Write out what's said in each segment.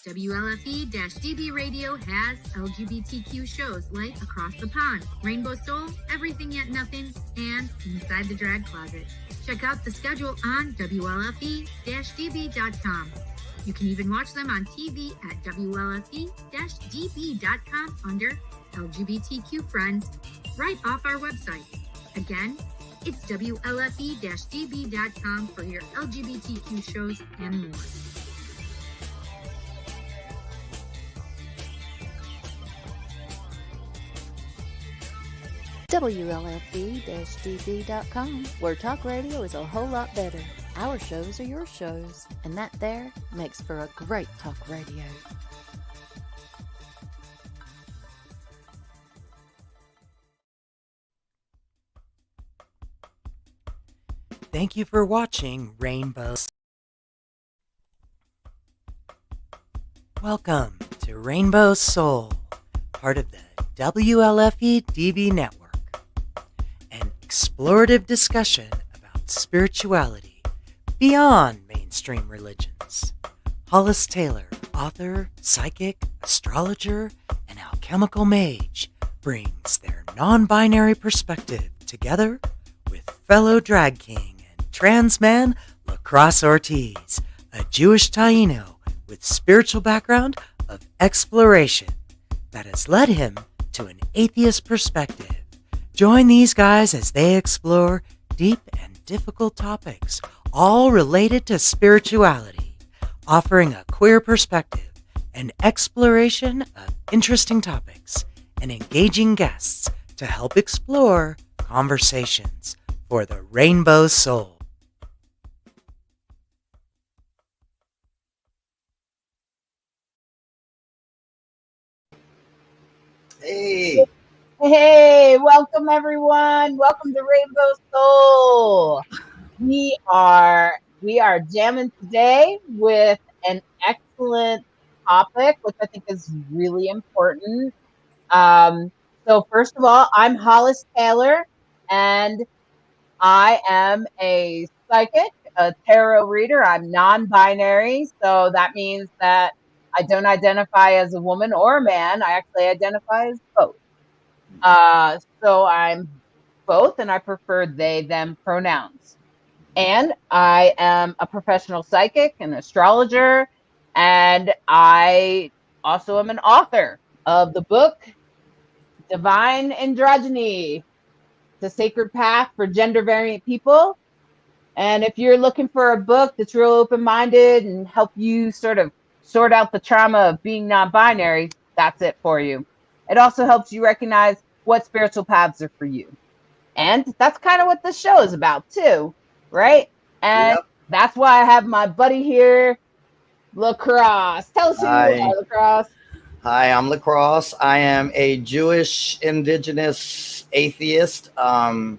WLFE-DB Radio has LGBTQ shows like Across the Pond, Rainbow Soul, Everything Yet Nothing, and Inside the Drag Closet. Check out the schedule on WLFE-DB.com. You can even watch them on TV at WLFE-DB.com under LGBTQ Friends, right off our website. Again, it's WLFE-DB.com for your LGBTQ shows and more. WLFE-DB.com, where talk radio is a whole lot better. Our shows are your shows, and that there makes for a great talk radio. Thank you for watching Rainbow. Welcome to Rainbow Soul, part of the WLFE-DB network. An explorative discussion about spirituality beyond mainstream religions. Hollis Taylor, author, psychic, astrologer, and alchemical mage, brings their non-binary perspective together with fellow drag king and trans man LeKross Ortiz, a Jewish Taino with spiritual background of exploration that has led him to an atheist perspective. Join these guys as they explore deep and difficult topics, all related to spirituality, offering a queer perspective, an exploration of interesting topics, and engaging guests to help explore conversations for the Rainbow Soul. Hey. Hey, welcome everyone. Welcome to Rainbow Soul. We are jamming today with an excellent topic, which I think is really important. So first of all, I'm Hollis Taylor, and I am a psychic, a tarot reader. I'm non-binary, so that means that I don't identify as a woman or a man. I actually identify as both. So I'm both, and I prefer they, them pronouns. And I am a professional psychic, an astrologer, and I also am an author of the book Divine Androgyny, The Sacred Path for Gender Variant People. And if you're looking for a book that's real open-minded and help you sort of sort out the trauma of being non-binary, that's it for you. It also helps you recognize what spiritual paths are for you. And that's kind of what this show is about too, right? And that's why I have my buddy here, LeKross. Tell us who you are, LeKross. Hi, I'm LeKross. I am a Jewish indigenous atheist. I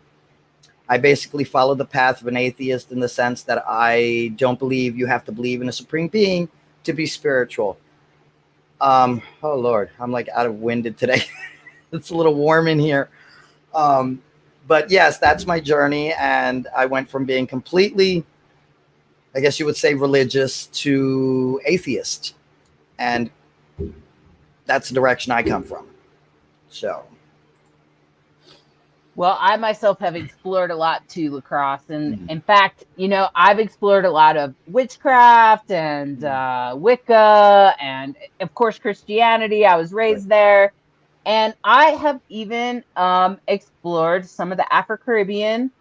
basically follow the path of an atheist in the sense that I don't believe you have to believe in a supreme being to be spiritual. Oh Lord, I'm like out of winded today. It's a little warm in here. But yes, that's my journey. And I went from being completely, I guess you would say, religious to atheist. And that's the direction I come from. So. Well, I myself have explored a lot too, LeKross. And in fact, you know, I've explored a lot of witchcraft and Wicca and, of course, Christianity. I was raised there. And I have even explored some of the Afro-Caribbean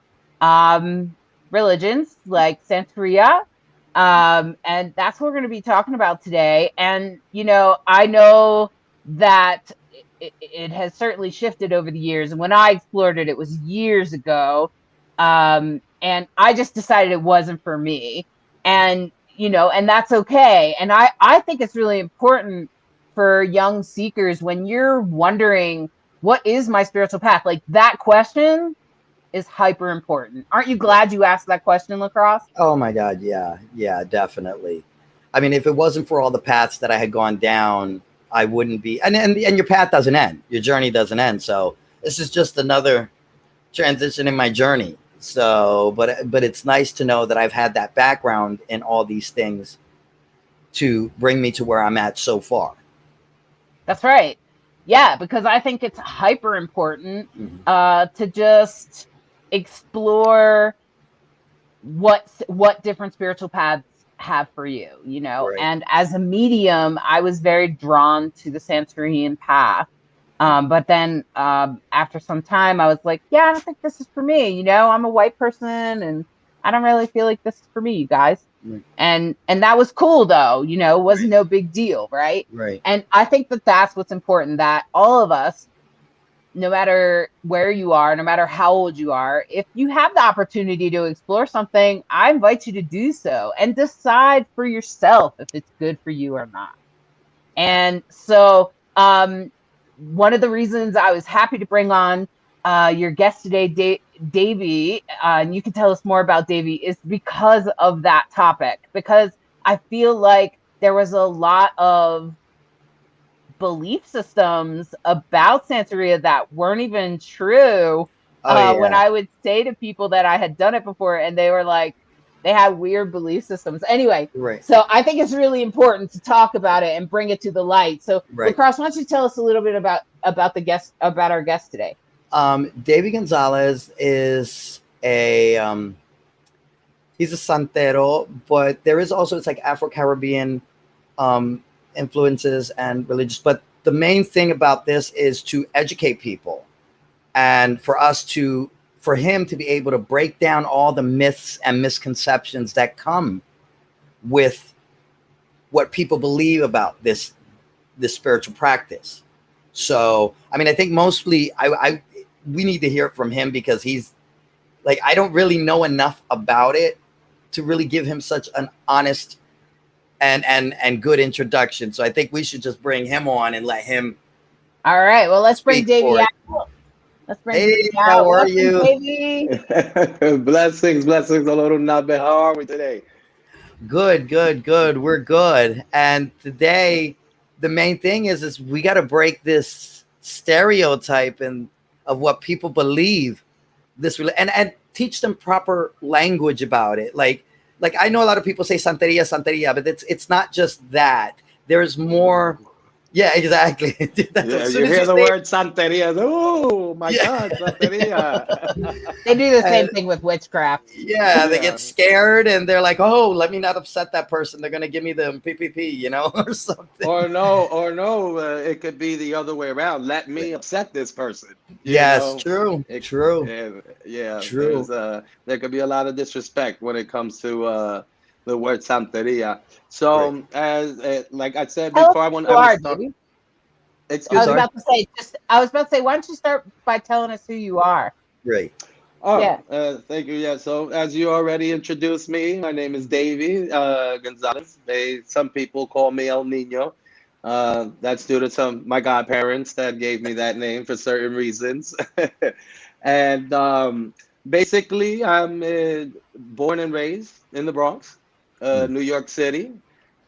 religions like Santeria. And that's what we're going to be talking about today. And, you know, I know that it has certainly shifted over the years. And when I explored it, it was years ago. And I just decided it wasn't for me. And, you know, and that's okay. And I think it's really important for young seekers when you're wondering, what is my spiritual path? Like, that question is hyper important. Aren't you glad you asked that question, LeKross? Oh my God. Yeah. Yeah, definitely. I mean, if it wasn't for all the paths that I had gone down, I wouldn't be, and your path doesn't end. Your journey doesn't end. So this is just another transition in my journey. So, but it's nice to know that I've had that background in all these things to bring me to where I'm at so far. That's right. Yeah, because I think it's hyper important to just explore what different spiritual paths have for you, you know. Right. And as a medium, I was very drawn to the Santerian path. But then after some time, I was like, yeah, I don't think this is for me. You know, I'm a white person and I don't really feel like this is for me, you guys. Right. And that was cool, though. You know, it was no big deal, right? Right. And I think that that's what's important, that all of us, no matter where you are, no matter how old you are, if you have the opportunity to explore something, I invite you to do so and decide for yourself if it's good for you or not. And so one of the reasons I was happy to bring on your guest today, Davie, and you can tell us more about Davie, is because of that topic. Because I feel like there was a lot of belief systems about Santeria that weren't even true. When I would say to people that I had done it before, and they were like, they had weird belief systems. Anyway, so I think it's really important to talk about it and bring it to the light. So, LeKross, why don't you tell us a little bit about our guest today? Davie Gonzalez is he's a Santero, but there is also, it's like Afro-Caribbean influences and religious. But the main thing about this is to educate people, and for him to be able to break down all the myths and misconceptions that come with what people believe about this spiritual practice. So, I mean, I think mostly we need to hear it from him, because he's like, I don't really know enough about it to really give him such an honest and good introduction. So I think we should just bring him on and let him. All right. Well, let's bring Davie out. Hey, how are you? Blessings. Hello, how are we today? Good. We're good. And today, the main thing is we got to break this stereotype of what people believe and teach them proper language about it. Like I know a lot of people say Santeria, but it's not just that. There's more. Yeah, exactly. Yeah, you hear the word Santeria. Oh my God, Santeria. They do the same thing with witchcraft. Yeah, they get scared and they're like, "Oh, let me not upset that person. They're gonna give me the PPP, you know, or something." Or no, it could be the other way around. Let me upset this person. Yes, true. Yeah, true. There could be a lot of disrespect when it comes to the word Santeria. So, as like I said before, I want to start. I was about to say, why don't you start by telling us who you are? Right. Oh, yeah. Thank you. Yeah. So, as you already introduced me, my name is Davie Gonzalez. Some people call me El Nino. That's due to my godparents that gave me that name for certain reasons. And basically, I'm born and raised in the Bronx, New York City.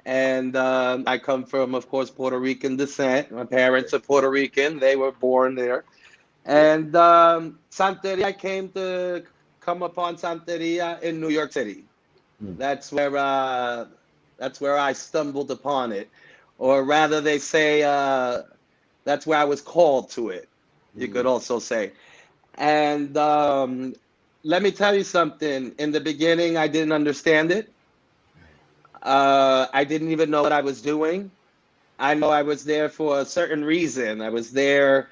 And I come from, of course, Puerto Rican descent. My parents are Puerto Rican. They were born there. And Santeria, I came to come upon Santeria in New York City. That's where I stumbled upon it. Or rather, they say that's where I was called to it, you could also say. And let me tell you something. In the beginning, I didn't understand it. I didn't even know what I was doing. I know I was there for a certain reason. I was there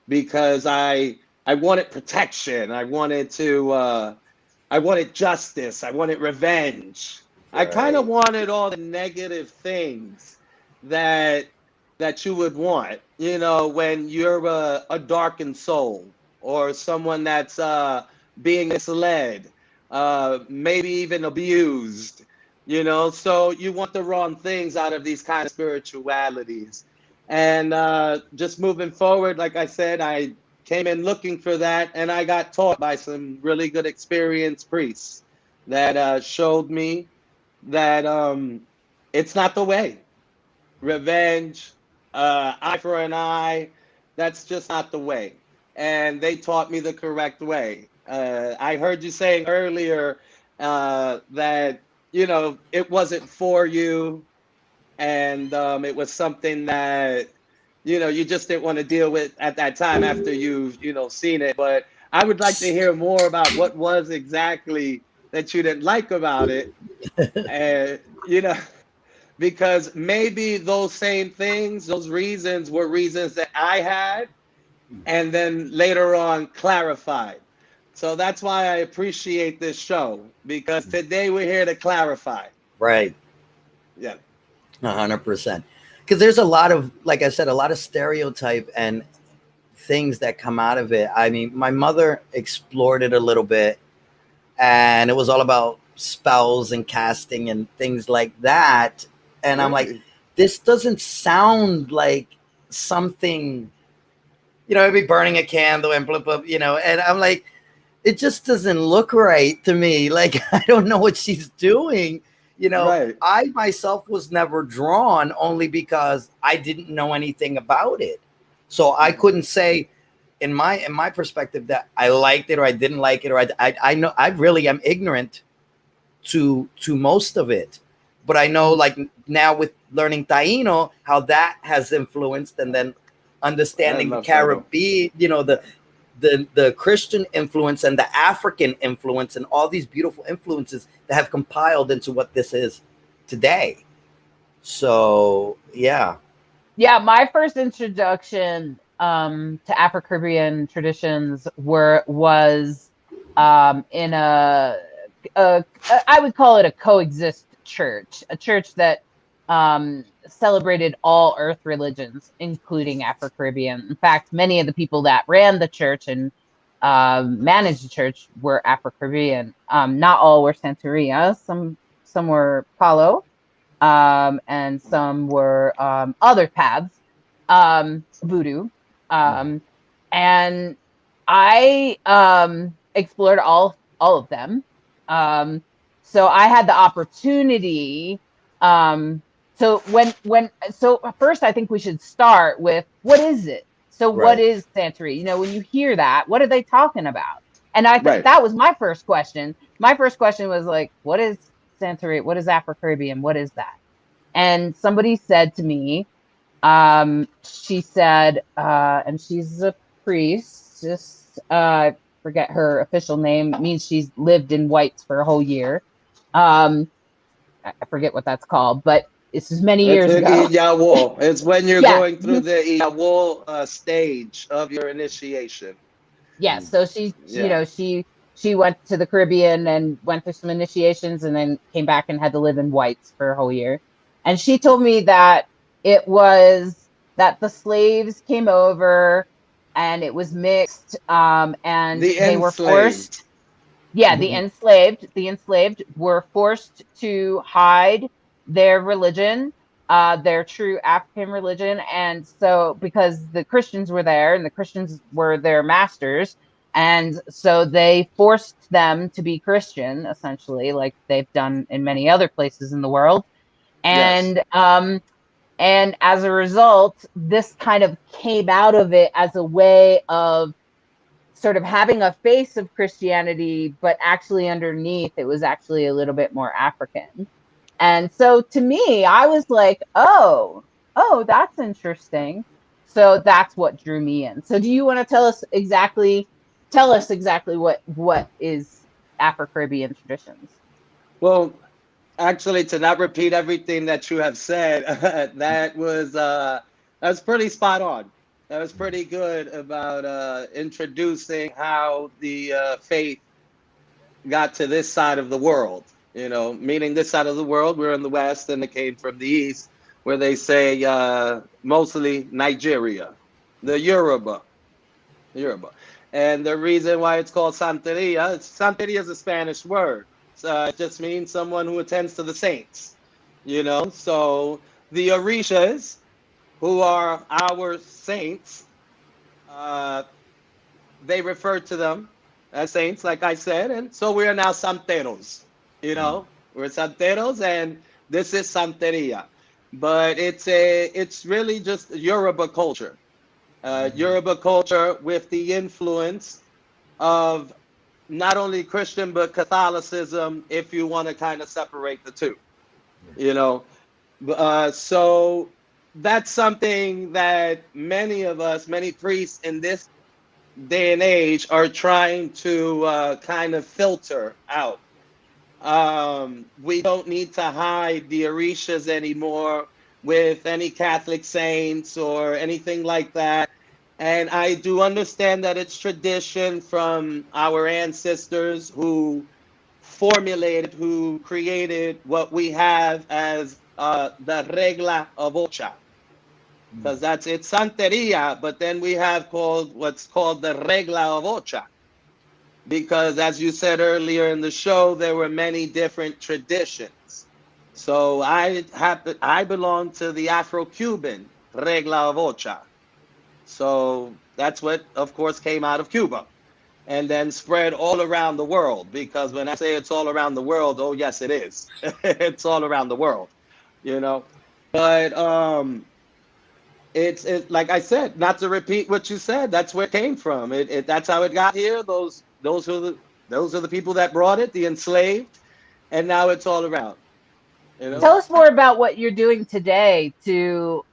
because I wanted protection. I wanted justice. I wanted revenge. I kind of wanted all the negative things that you would want, you know, when you're a darkened soul or someone that's being misled, maybe even abused. You know, so you want the wrong things out of these kind of spiritualities. And just moving forward, like I said, I came in looking for that, and I got taught by some really good experienced priests that showed me that it's not the way. Revenge, eye for an eye, that's just not the way. And they taught me the correct way. I heard you saying earlier that, you know, it wasn't for you. and it was something that you just didn't want to deal with at that time after you've seen it. But I would like to hear more about what was exactly that you didn't like about it, and because maybe those same things, those reasons were reasons that I had, and then later on clarified. So that's why I appreciate this show, because today we're here to clarify. Right. Yeah. 100%. Because there's a lot of, like I said, a lot of stereotype and things that come out of it. I mean, my mother explored it a little bit, and it was all about spells and casting and things like that. And I'm like, this doesn't sound like something, maybe burning a candle and blah, blah, and I'm like, it just doesn't look right to me. Like, I don't know what she's doing. Right. I myself was never drawn, only because I didn't know anything about it. So I couldn't say in my perspective that I liked it or I didn't like it, or I know I really am ignorant to most of it. But I know, like, now with learning Taino, how that has influenced, and then understanding the Caribbean, the Christian influence and the African influence, and all these beautiful influences that have compiled into what this is today. So, yeah. Yeah, my first introduction to Afro-Caribbean traditions was in I would call it a coexist church, a church that celebrated all earth religions, including Afro-Caribbean. In fact, many of the people that ran the church and managed the church were Afro-Caribbean. Not all were Santeria. Some were Palo, and some were other paths, voodoo. And I explored all of them. So I had the opportunity. So first, I think we should start with, what is it? So what is Santeria? When you hear that, what are they talking about? And I think that was my first question. My first question was like, what is Santeria? What is Afro-Caribbean? What is that? And somebody said to me, she said, and she's a priest, just forget her official name. It means she's lived in whites for a whole year. I forget what that's called, but this is many years ago. It's when you're going through the Iyawo stage of your initiation. Yes. So she went to the Caribbean and went through some initiations, and then came back and had to live in whites for a whole year. And she told me that it was that the slaves came over and it was mixed, and they were forced. Yeah, the enslaved were forced to hide their religion, their true African religion. And so, because the Christians were there and the Christians were their masters, and so they forced them to be Christian, essentially, like they've done in many other places in the world. And and as a result, this kind of came out of it as a way of sort of having a face of Christianity, but actually underneath it was actually a little bit more African. And so to me, I was like, oh, that's interesting. So that's what drew me in. So do you want to tell us exactly what is Afro-Caribbean traditions? Well, actually, to not repeat everything that you have said, that was pretty spot on. That was pretty good about introducing how the faith got to this side of the world. Meaning this side of the world, we're in the West, and it came from the East, where they say mostly Nigeria, the Yoruba. And the reason why it's called Santeria is a Spanish word. So it just means someone who attends to the saints. So the Orishas, who are our saints, they refer to them as saints, like I said, and so we are now Santeros. We're Santeros, and this is Santeria. But it's really just Yoruba culture. Yoruba culture with the influence of not only Christian but Catholicism, if you want to kind of separate the two. So that's something that many of us, many priests in this day and age, are trying to kind of filter out. We don't need to hide the Orishas anymore with any Catholic saints or anything like that. And I do understand that it's tradition from our ancestors who formulated, who created what we have as the regla of Ocha, because it's Santeria, but then we have what's called the regla of Ocha, because as you said earlier in the show, there were many different traditions. So I belong to the Afro-Cuban regla of Ocha. So that's what, of course, came out of Cuba and then spread all around the world. Because when I say it's all around the world, oh yes, it is. It's all around the world, you know. But it's like I said, not to repeat what you said. That's where it came from. That's how it got here. Those are the people that brought it, the enslaved, and now it's all around. You know? Tell us more about what you're doing today to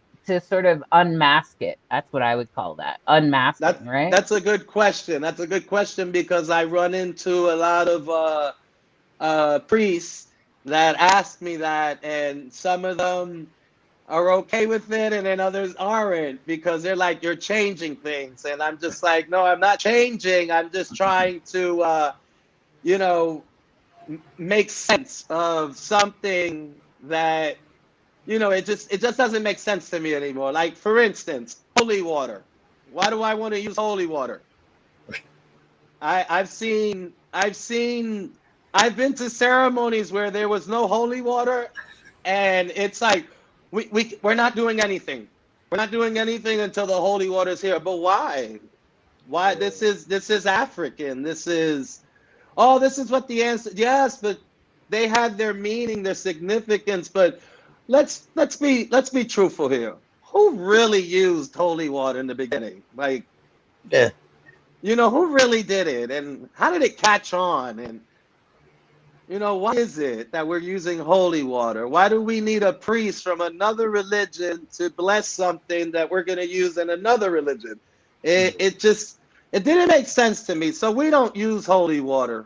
sort of unmask it. That's what I would call that, unmasking, right? That's a good question. That's a good question, because I run into a lot of priests that ask me that, and some of them are okay with it, and then others aren't, because they're like, you're changing things. And I'm just like, no, I'm not changing. I'm just trying to, make sense of something that, it just doesn't make sense to me anymore. Like, for instance, holy water. Why do I want to use holy water? I've been to ceremonies where there was no holy water, and it's like, we're not doing anything. We're not doing anything until the holy water is here. But why? Why? This is African. This is what the answer. Yes, but they had their meaning, their significance. But let's be truthful here. Who really used holy water in the beginning? Like, yeah, who really did it, and how did it catch on? And why is it that we're using holy water? Why do we need a priest from another religion to bless something that we're going to use in another religion? It didn't make sense to me. So we don't use holy water.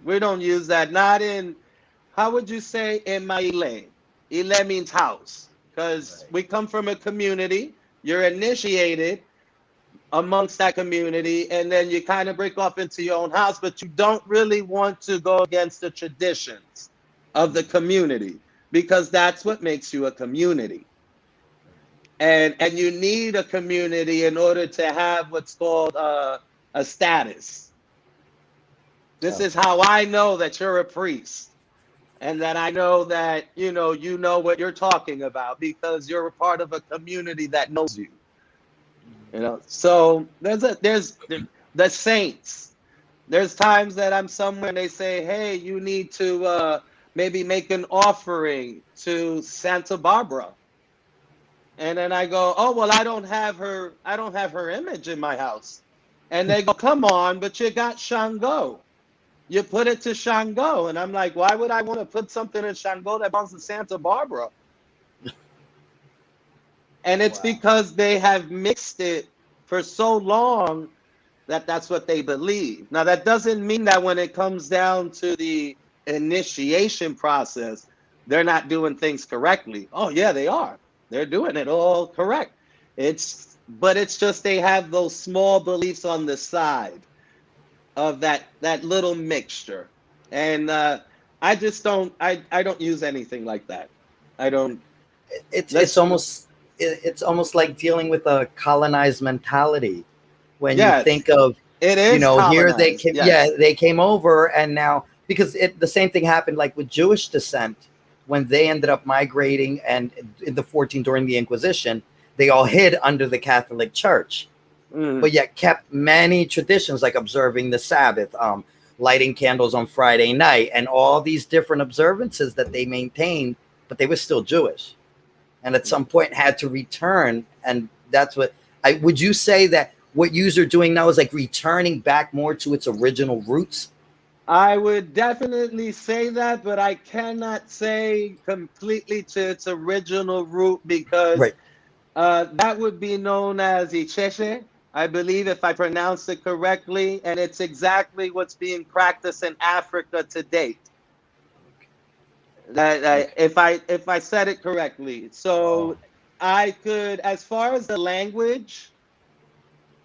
We don't use that. Not in, how would you say, in Maile? Ile means house, because we come from a community. You're initiated amongst that community, and then you kind of break off into your own house, but you don't really want to go against the traditions of the community, because that's what makes you a community. And you need a community in order to have what's called a status. This is how I know that you're a priest, and that I know that you know what you're talking about, because you're a part of a community that knows you. So there's the saints. There's times that I'm somewhere and they say, hey, you need to maybe make an offering to Santa Barbara. And then I go, oh, well, I don't have her image in my house. And they go, come on, but you got Shango. You put it to Shango. And I'm like, why would I want to put something in Shango that belongs to Santa Barbara? And it's because they have mixed it for so long that that's what they believe. Now, that doesn't mean that when it comes down to the initiation process, they're not doing things correctly. Oh, yeah, they are. They're doing it all correct. But it's just they have those small beliefs on the side of that little mixture. And I just don't use anything like that. I don't. It's almost like dealing with a colonized mentality when you think of, it is here they came, they came over, and now, because the same thing happened like with Jewish descent when they ended up migrating, and in the 14th during the Inquisition, they all hid under the Catholic Church, but yet kept many traditions like observing the Sabbath, lighting candles on Friday night, and all these different observances that they maintained, but they were still Jewish. And at some point had to return. And that's what would you say that what you are doing now is like returning back more to its original roots? I would definitely say that, but I cannot say completely to its original root because Right. that would be known as Icheche, I believe, if I pronounce it correctly, and it's exactly what's being practiced in Africa to date. Okay. If I said it correctly, Oh. so I could, as far as the language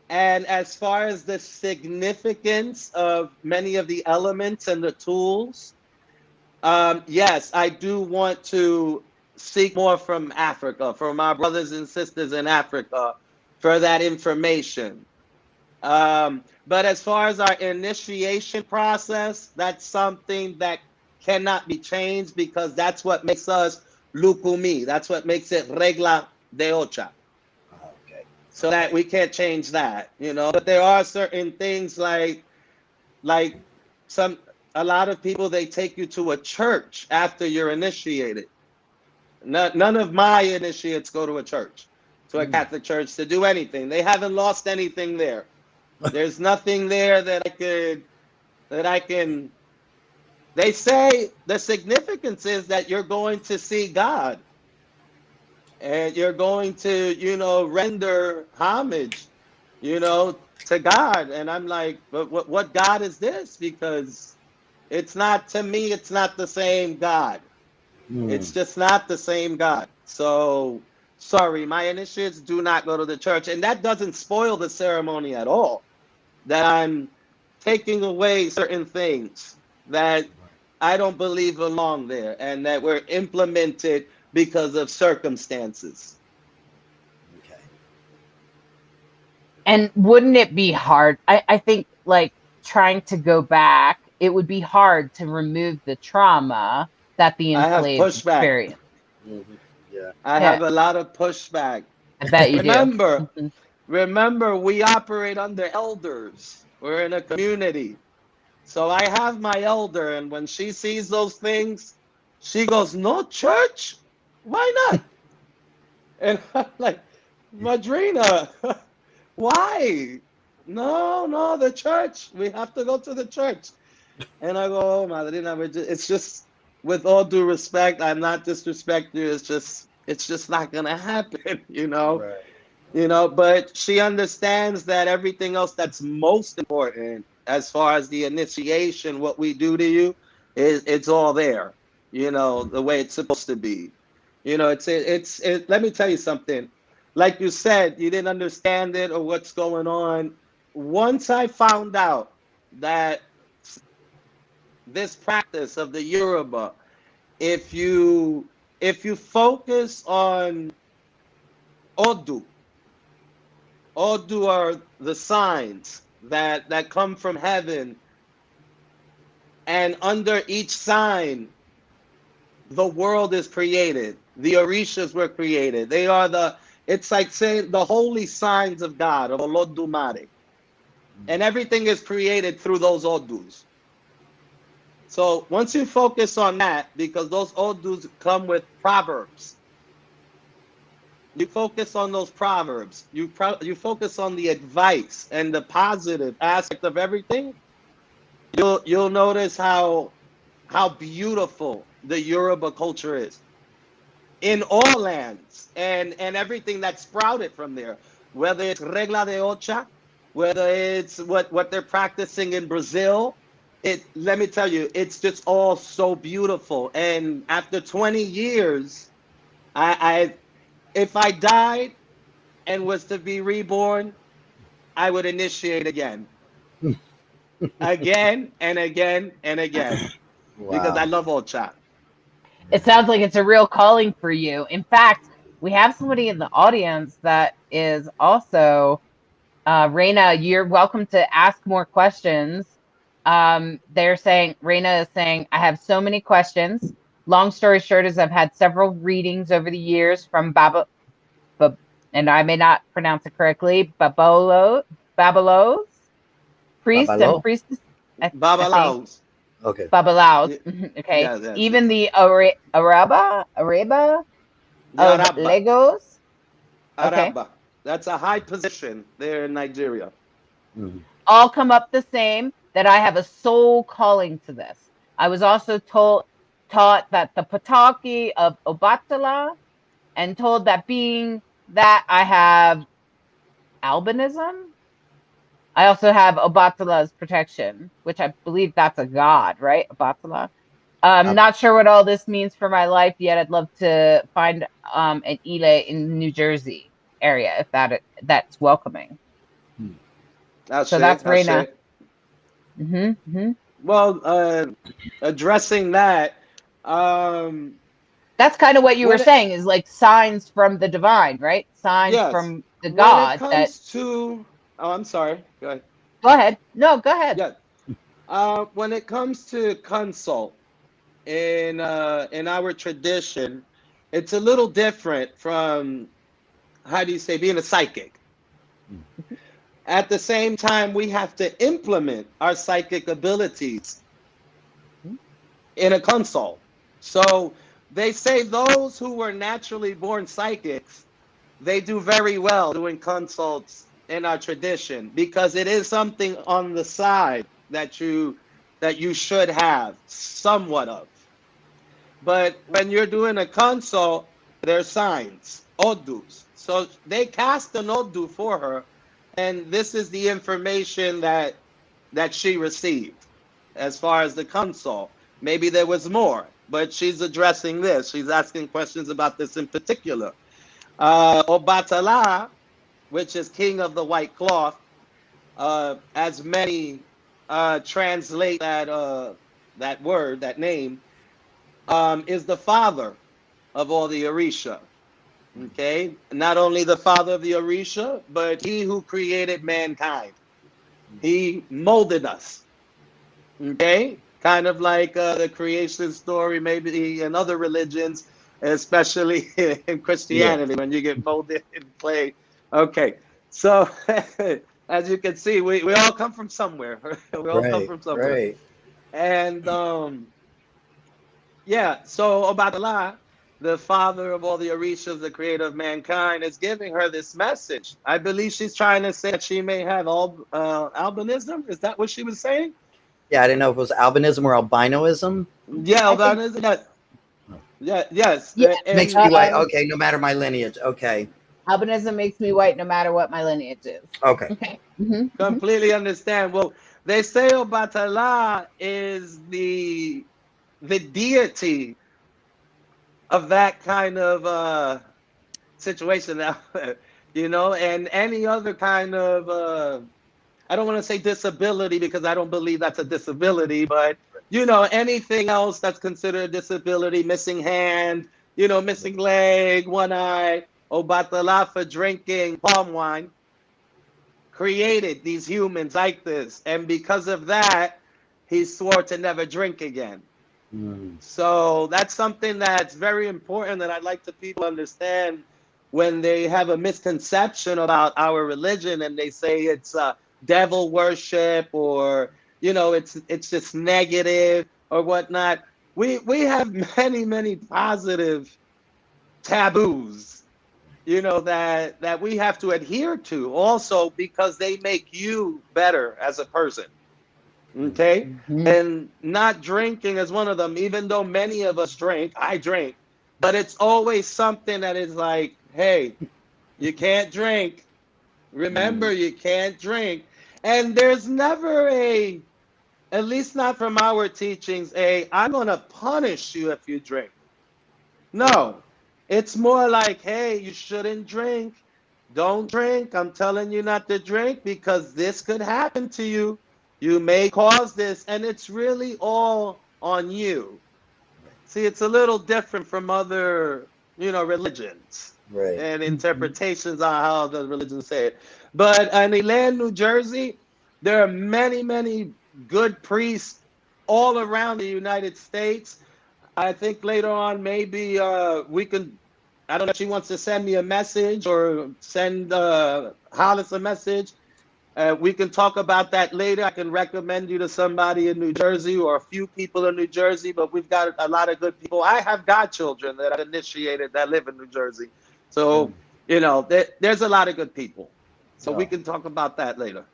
and as far as the significance of many of the elements and the tools, yes, I do want to seek more from Africa, from our brothers and sisters in Africa, for that information. But as far as our initiation process, that's something that cannot be changed because that's what makes us lukumi. That's what makes it regla de ocha. Okay. So that Okay. we can't change that, you know. But there are certain things like some a lot of people, they take you to a church after you're initiated. None of my initiates go to a church, to a Catholic church to do anything. They haven't lost anything there. There's nothing there that I can. They say the significance is that you're going to see God and you're going to, render homage, to God. And I'm like, but what God is this? Because it's not, to me, it's not the same God. It's just not the same God. So sorry, my initiates do not go to the church. And that doesn't spoil the ceremony at all. That I'm taking away certain things that I don't believe belong there and that were implemented because of circumstances. Okay. And wouldn't it be hard? I think like trying to go back, it would be hard to remove the trauma that the I have enslaved pushback. experienced. Yeah. I Yeah, have a lot of pushback. I bet you do. Remember, Mhm. remember, we operate under elders. We're in a community. So I have my elder, and when she sees those things, she goes, "No church? Why not?" And I'm like, "Madrina, why? No, no, the church. We have to go to the church." And I go, "Oh, Madrina, it's just, with all due respect, I'm not disrespecting you. It's just not gonna happen, you know." Right. But she understands that everything else that's most important as far as the initiation, what we do to you, it's all there, the way it's supposed to be. Let me tell you something. Like you said, you didn't understand it or what's going on. Once I found out that this practice of the Yoruba, if you focus on Odu, Odu are the signs that come from heaven, and under each sign, the world is created. The Orishas were created. It's like saying the holy signs of God, of Olodumare. And everything is created through those Odus. So once you focus on that, because those Odus come with proverbs, you focus on those proverbs. You focus on the advice and the positive aspect of everything. You'll notice how beautiful the Yoruba culture is in all lands, and everything that sprouted from there. Whether it's regla de ocha, whether it's what they're practicing in Brazil. Let me tell you, it's just all so beautiful. And after 20 years, I if I died and was to be reborn, I would initiate again. Again and again and again. Because I Wow. love Ocha. It sounds like it's a real calling for you. In fact, we have somebody in the audience that is also Reina. You're welcome to ask more questions. Reina is saying, I have so many questions. Long story short is I've had several readings over the years from and I may not pronounce it correctly, Babalos, priest and Babalo? priestess, I think. Babalaos. Okay. Babalaos. Y- Okay. Yes, yes, Even yes. the Araba of Yaraba. Lagos. Okay. Araba. That's a high position there in Nigeria. Mhm. All come up the same. that I have a soul calling to this. I was also taught that the Pataki of Obatala, and told that being that I have albinism. I also have Obatala's protection, which I believe that's a god, right? Obatala. I'm not sure what all this means for my life yet. I'd love to find an Ile in New Jersey area if that's welcoming. So that's Reina. Well, addressing that, that's kind of what you were saying, is like signs from the divine, right? Signs from the God. When it comes to, oh, I'm sorry. Go ahead. Go ahead. No, go ahead. Yeah. When it comes to consult in our tradition, it's a little different from, how do you say, being a psychic. At the same time, we have to implement our psychic abilities in a consult. So they say those who were naturally born psychics, they do very well doing consults in our tradition, because it is something on the side that you should have somewhat of. But when you're doing a consult, there's signs, odus. So they cast an odu for her, and this is the information that she received as far as the consult. Maybe there was more, but she's addressing this. She's asking questions about this in particular. Obatala, which is king of the white cloth, as many translate that word, that name, is the father of all the Orisha. Okay, not only the father of the Orisha, but he who created mankind. He molded us. Okay, kind of like the creation story, maybe in other religions, especially in Christianity, when you get molded in clay. Okay, so as you can see, we all come from somewhere. We all come from somewhere. Right. And yeah, so Obatala, the father of all the Orishas, the creator of mankind, is giving her this message. I believe she's trying to say that she may have albinism. Is that what she was saying? Yeah, I didn't know if it was albinism or albinoism. Yeah, albinism. Yeah, yes. Yeah, makes me white. Okay, no matter my lineage. Okay. Albinism makes me white no matter what my lineage is. Okay. Okay. Completely understand. Well, they say Obatala is the deity of that kind of situation now, and any other kind of I don't want to say disability, because I don't believe that's a disability, but anything else that's considered a disability, missing hand, missing leg, one eye. Obatala, for drinking palm wine, created these humans like this, and because of that, he swore to never drink again. So that's something that's very important that I'd like to people understand when they have a misconception about our religion and they say it's devil worship, or it's just negative or whatnot. We have many positive taboos, that we have to adhere to also, because they make you better as a person. Okay. And not drinking is one of them, even though many of us drink. I drink, but it's always something that is like, hey, you can't drink. Remember, you can't drink. And there's never at least not from our teachings, I'm going to punish you if you drink. No, it's more like, hey, you shouldn't drink. Don't drink. I'm telling you not to drink because this could happen to you. You may cause this, and it's really all on you. See, it's a little different from other, religions and interpretations on how the religions say it. But in Elaine, New Jersey, there are many good priests all around the United States. I think later on, maybe we can, I don't know if she wants to send me a message or send Hollis a message. We can talk about that later. I can recommend you to somebody in New Jersey or a few people in New Jersey, but we've got a lot of good people. I have godchildren that I've initiated that live in New Jersey. So, there's a lot of good people. So we can talk about that later.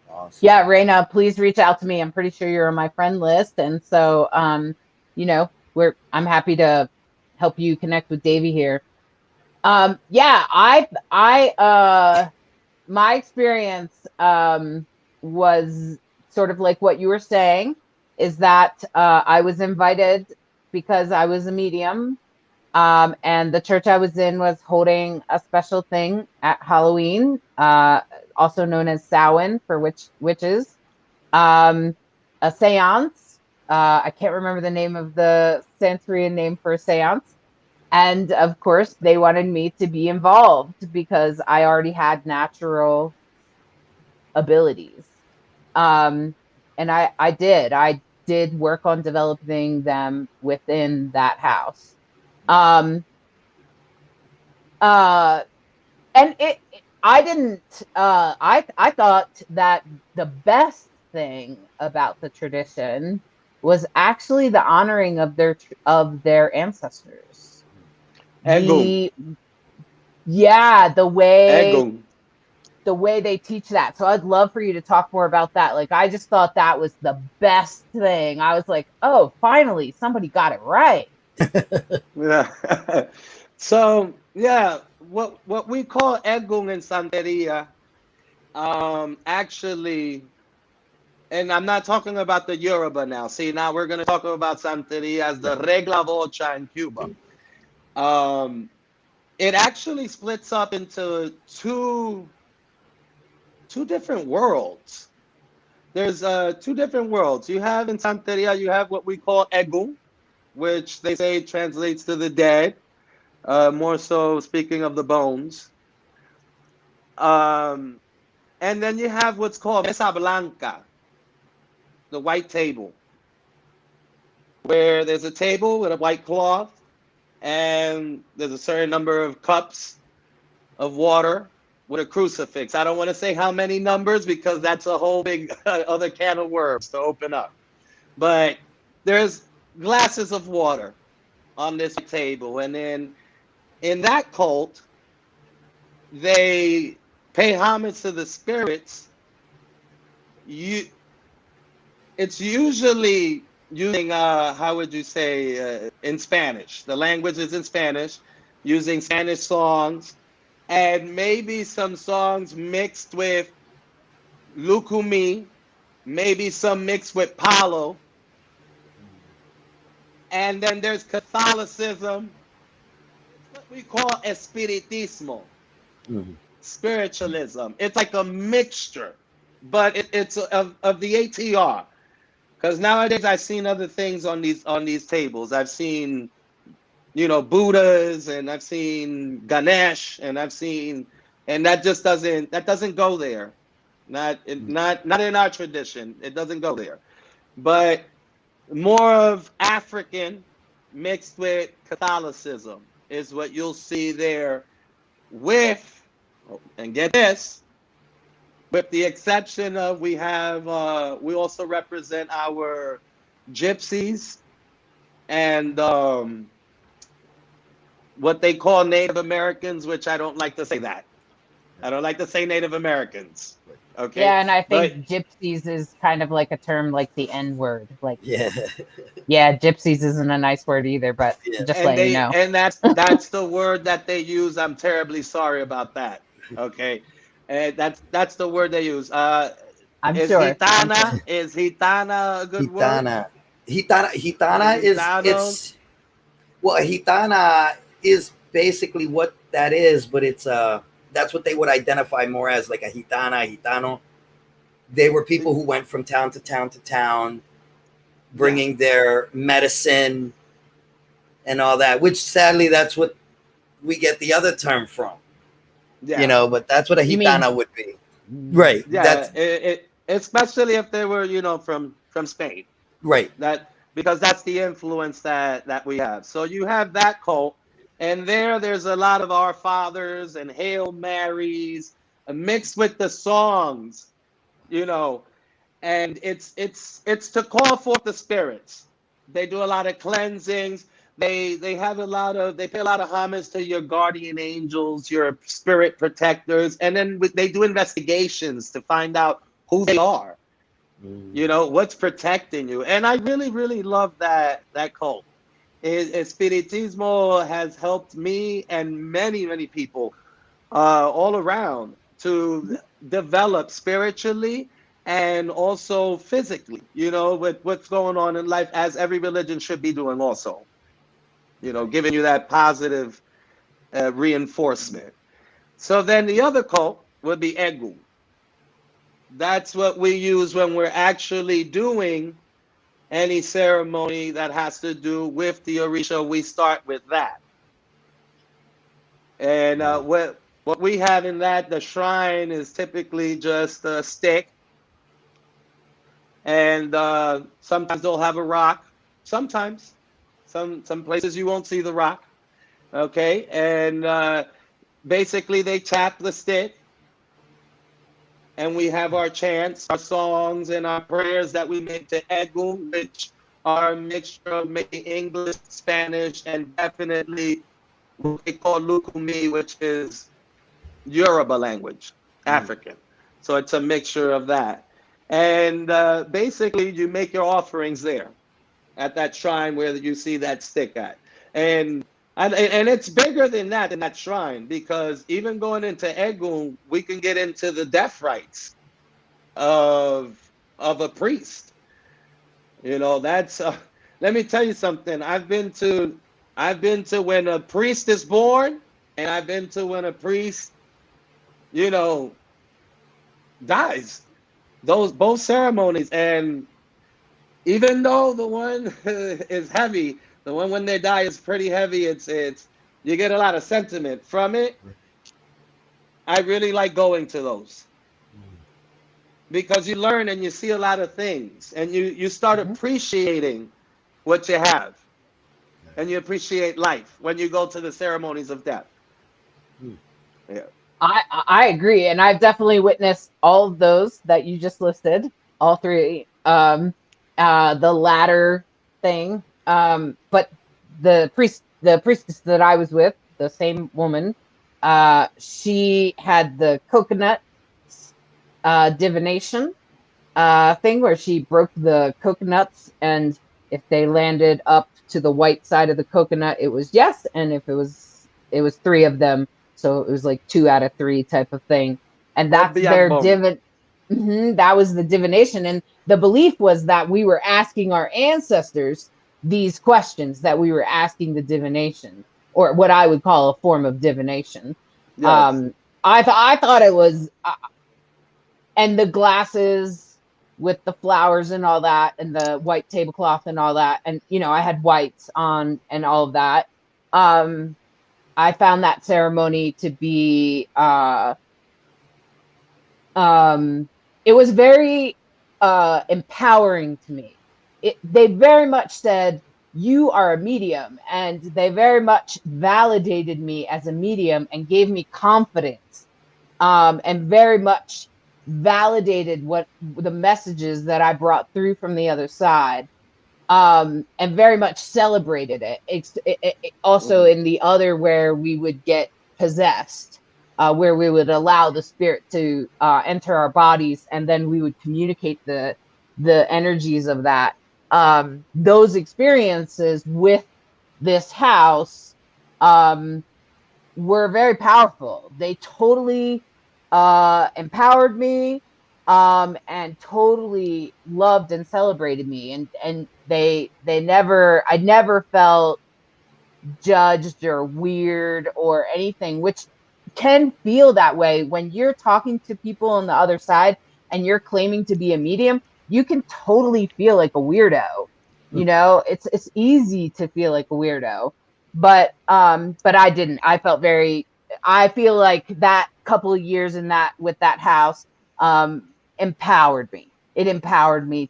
Awesome. Yeah, Raina, please reach out to me. I'm pretty sure you're on my friend list, and so you know, I'm happy to help you connect with Davie here. Yeah, my experience was sort of like what you were saying, is that I was invited because I was a medium, and the church I was in was holding a special thing at Halloween, also known as Samhain for witches, um, a seance. I can't remember the name of the Santeria name for a seance. And of course, they wanted me to be involved because I already had natural abilities. Um, and I did work on developing them within that house. Um, uh, and I didn't, I thought that the best thing about the tradition was actually the honoring of their ancestors. Egung. The Yeah, Egung. the way they teach that. So I'd love for you to talk more about that. Like, I just thought that was the best thing. I was like, oh, finally, somebody got it right. Yeah. So yeah, what we call Egung in Santeria, actually, and I'm not talking about the Yoruba now. See, now we're gonna talk about Santeria as the Regla Vocha in Cuba. It actually splits up into two different worlds. There's two different worlds. You have in Santeria, you have what we call Egung, which they say translates to the dead. More so speaking of the bones. Um, and then you have what's called Mesa Blanca, the white table, where there's a table with a white cloth and there's a certain number of cups of water with a crucifix. I don't want to say how many numbers because that's a whole big other can of worms to open up. But there's glasses of water on this table. And then in that cult, they pay homage to the spirits. It's usually using how would you say in Spanish. The language is in Spanish, using Spanish songs, and maybe some songs mixed with Lukumi, maybe some mixed with Palo, and then there's Catholicism, what we call Espiritismo. Spiritualism. It's like a mixture, but it's of the ATR. Because nowadays I've seen other things on these tables. I've seen, Buddhas, and I've seen Ganesh, and that just doesn't go there. Not in our tradition. It doesn't go there. But more of African mixed with Catholicism is what you'll see there, and get this, with the exception of we also represent our gypsies and what they call Native Americans, which I don't like to say that. I don't like to say Native Americans. Okay. Yeah, and I think gypsies is kind of like a term like the N word. Like, yeah, gypsies isn't a nice word either, but just letting you know. And that's the word that they use. I'm terribly sorry about that. Okay. And that's the word they use. I'm sure. Is Gitana a good word? Gitana is Gitana is basically what that is, but it's that's what they would identify more as, like a Gitano. They were people who went from town to town to town, bringing their medicine and all that, which sadly that's what we get the other term from. Yeah. But that's what a Gitana would be. Right. Yeah. Especially if they were, from Spain. Right. Because that's the influence that we have. So you have that cult, and there's a lot of Our Fathers and Hail Marys mixed with the songs, and it's to call forth the spirits. They do a lot of cleansings. They pay a lot of homage to your guardian angels, your spirit protectors, and then they do investigations to find out who they are. You know, what's protecting you. And I really, really love that cult. Espiritismo has helped me and many, many people all around to develop spiritually and also physically, you know, with what's going on in life, as every religion should be doing also, you know, giving you that positive reinforcement. So then the other cult would be Egu. That's what we use when we're actually doing any ceremony that has to do with the Orisha. We start with that. And what we have in that, the shrine is typically just a stick. And sometimes they'll have a rock. Sometimes. Some places you won't see the rock. Okay. And basically they tap the stick. And we have our chants, our songs, and our prayers that we make to Egu, which are a mixture of maybe English, Spanish, and definitely what they call Lukumi, which is Yoruba language, African. So it's a mixture of that. And basically, you make your offerings there at that shrine where you see that stick at. And it's bigger than that shrine, because even going into Egun, we can get into the death rites of a priest. You know, that's let me tell you something. I've been to when a priest is born, and I've been to when a priest, you know, dies. Those both ceremonies. And even though the one is heavy, the one when they die is pretty heavy. It's you get a lot of sentiment from it. I really like going to those because you learn and you see a lot of things, and you start appreciating what you have, and you appreciate life when you go to the ceremonies of death. Yeah. I agree, and I've definitely witnessed all of those that you just listed, all three. The latter thing, but the priestess that I was with, the same woman, she had the coconut divination thing where she broke the coconuts, and if they landed up to the white side of the coconut, it was yes, and if it was three of them. So it was like 2 out of 3 type of thing. And that's their that was the divination. And the belief was that we were asking our ancestors these questions, that we were asking the divination, or what I would call a form of divination. Yes. I thought it was, and the glasses with the flowers and all that, and the white tablecloth and all that. And, you know, I had whites on and all of that. I found that ceremony to be, it was very empowering to me. They very much said, you are a medium, and they very much validated me as a medium and gave me confidence, and very much validated what the messages that I brought through from the other side. And very much celebrated it. It also in the other, where we would get possessed, where we would allow the spirit to enter our bodies, and then we would communicate the energies of that. Those experiences with this house were very powerful. They totally empowered me, and totally loved and celebrated me, and I never felt judged or weird or anything, which can feel that way when you're talking to people on the other side and you're claiming to be a medium. You can totally feel like a weirdo. You know, it's easy to feel like a weirdo, but I didn't. I feel like that couple of years with that house empowered me. It empowered me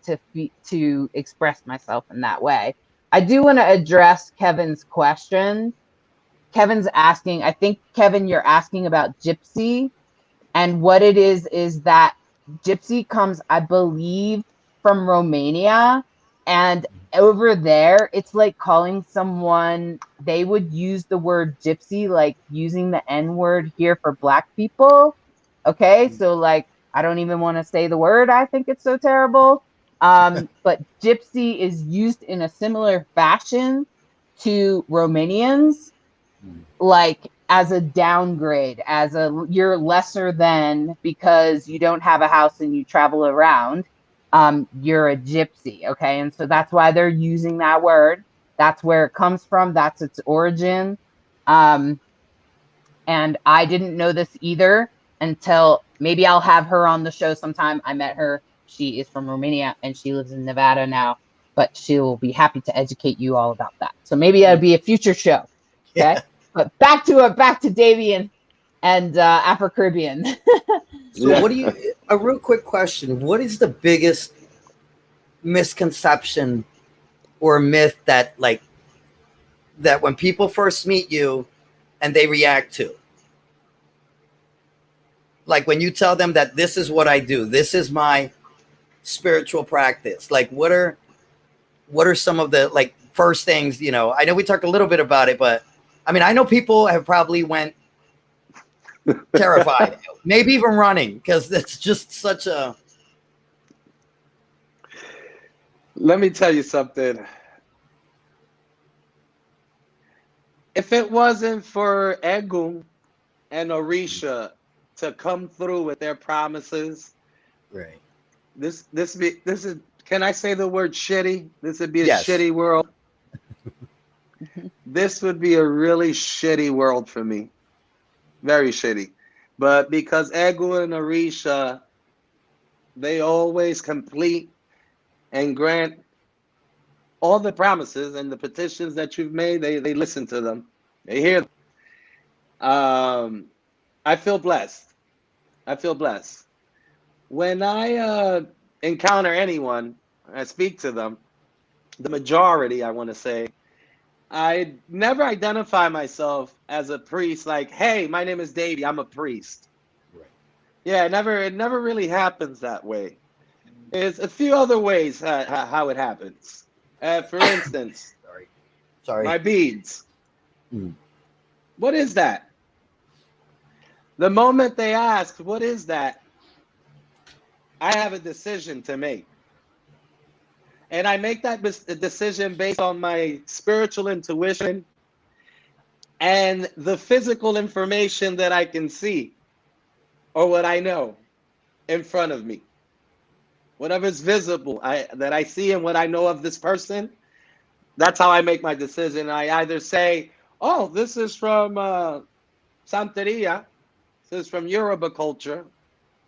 to express myself in that way. I do want to address Kevin's question. Kevin's asking, I think, Kevin, you're asking about Gypsy, and what it is that Gypsy comes, I believe, from Romania, and over there, it's like calling someone, they would use the word gypsy, like using the N word here for Black people. Okay, so like I don't even want to say the word. I think it's so terrible. But gypsy is used in a similar fashion to Romanians, like as a downgrade, as a you're lesser than because you don't have a house and you travel around. You're a gypsy, okay? And so that's why they're using that word. That's where it comes from. That's its origin. And I didn't know this either until maybe I'll have her on the show sometime. I met her. She is from Romania and she lives in Nevada now, but she will be happy to educate you all about that. So maybe it'll be a future show. Okay. Yeah. But back to Davie and Afro-Caribbean. So what do you, a real quick question, what is the biggest misconception or myth that when people first meet you and they react to? Like when you tell them that this is what I do, this is my spiritual practice, like what are some of the like first things, you know? I know we talked a little bit about it, but I mean, I know people have probably went terrified, maybe even running, because it's just such a... Let me tell you something. If it wasn't for Egum and Orisha to come through with their promises, Right. This is, can I say the word shitty? This would be a Yes. shitty world. This would be a really shitty world for me. Very shitty. But because Egu and Orisha, they always complete and grant all the promises and the petitions that you've made, they listen to them. They hear them. I feel blessed. I feel blessed. When I encounter anyone, I speak to them, the majority, I want to say, I never identify myself as a priest like, hey, my name is Davie, I'm a priest. Right. Yeah, it never really happens that way. There's a few other ways how it happens. For instance, Sorry. my beads. What is that? The moment they ask, what is that? I have a decision to make. And I make that decision based on my spiritual intuition and the physical information that I can see or what I know in front of me. Whatever's visible that I see and what I know of this person, that's how I make my decision. I either say, oh, this is from Santeria, this is from Yoruba culture,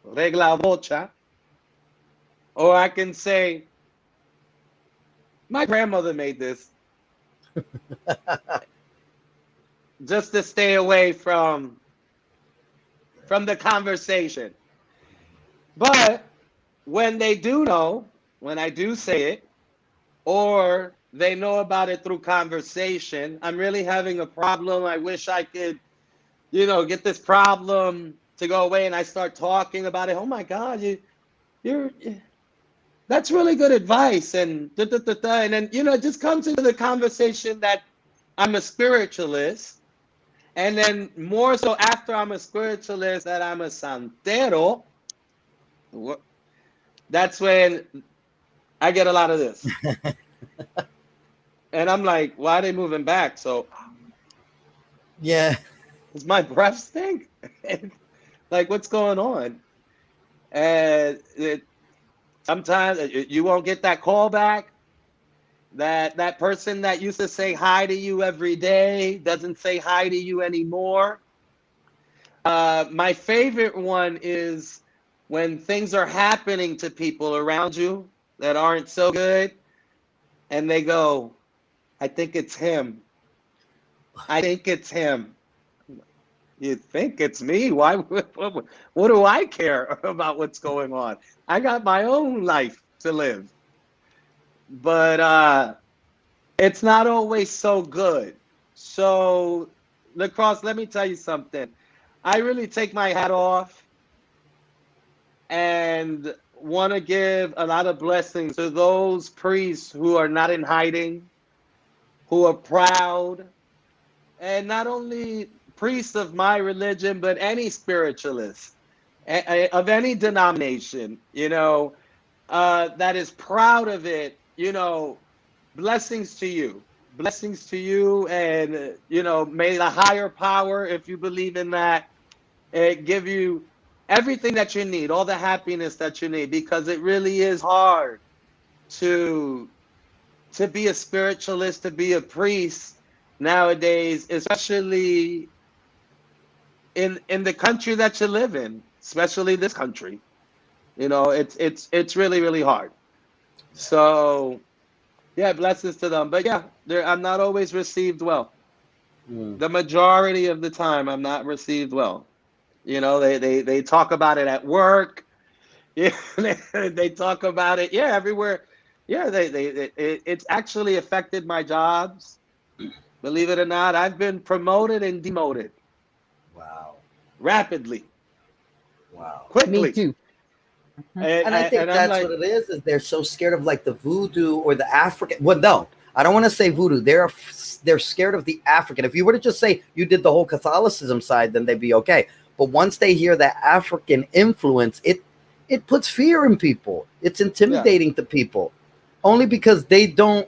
regla vocha, or I can say, my grandmother made this just to stay away from the conversation. But when they do know, when I do say it, or they know about it through conversation, I'm really having a problem. I wish I could, get this problem to go away, and I start talking about it. Oh my God, you're that's really good advice, and and then it just comes into the conversation that I'm a spiritualist, and then more so after I'm a spiritualist that I'm a santero. That's when I get a lot of this, and I'm like, why are they moving back? So, Yeah. does my breath stink? Like, what's going on? And sometimes you won't get that call back. That person that used to say hi to you every day doesn't say hi to you anymore. My favorite one is when things are happening to people around you that aren't so good, and they go, I think it's him. I think it's him. You think it's me? Why? What do I care about what's going on? I got my own life to live. But it's not always so good. So, LeKross, let me tell you something. I really take my hat off and want to give a lot of blessings to those priests who are not in hiding, who are proud, and not only priests of my religion, but any spiritualist. of any denomination, that is proud of it, blessings to you. Blessings to you, and may the higher power, if you believe in that, give you everything that you need, all the happiness that you need, because it really is hard to be a spiritualist, to be a priest nowadays, especially in the country that you live in, especially this country. It's really, really hard. So yeah, blessings to them. But yeah, I'm not always received well. The majority of the time, I'm not received well. They talk about it at work. Yeah, they talk about it. Yeah, everywhere. Yeah, it's actually affected my jobs. Believe it or not, I've been promoted and demoted. Wow. Rapidly. Wow. Quickly. Me too. And I think that's what it is they're so scared of like the voodoo or the African. Well, no, I don't want to say voodoo. They're scared of the African. If you were to just say you did the whole Catholicism side, then they'd be okay. But once they hear that African influence, it puts fear in people. It's intimidating to people, only because they don't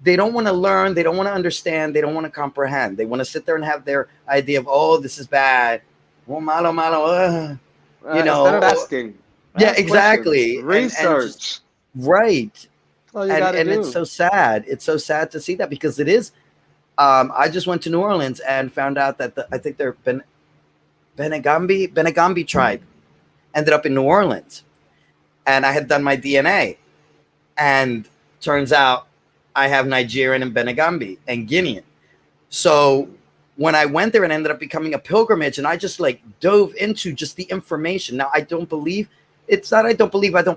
want to learn, they don't want to understand, they don't want to comprehend. They want to sit there and have their idea of, oh, this is bad. Oh, malo, malo. Instead of asking. Yeah, exactly. Research. Right. All you gotta do. It's so sad. It's so sad to see that, because it is. I just went to New Orleans and found out that I think they're Benegambi tribe ended up in New Orleans, and I had done my DNA, and turns out I have Nigerian and Benegambi and Guinean. So when I went there and ended up becoming a pilgrimage, and I just like dove into just the information. Now I don't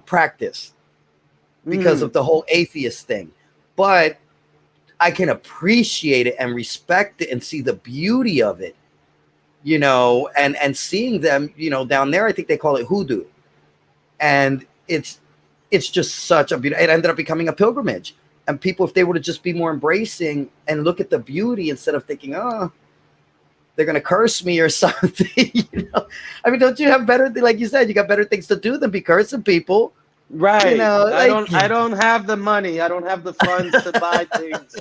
practice because of the whole atheist thing, but I can appreciate it and respect it and see the beauty of it, and seeing them, down there, I think they call it hoodoo. And it's just such a beauty. It ended up becoming a pilgrimage. And people, if they were to just be more embracing and look at the beauty instead of thinking, oh, they're going to curse me or something, I mean, don't you have better, like you said, you got better things to do than be cursing people. Right. I don't have the money. I don't have the funds to buy things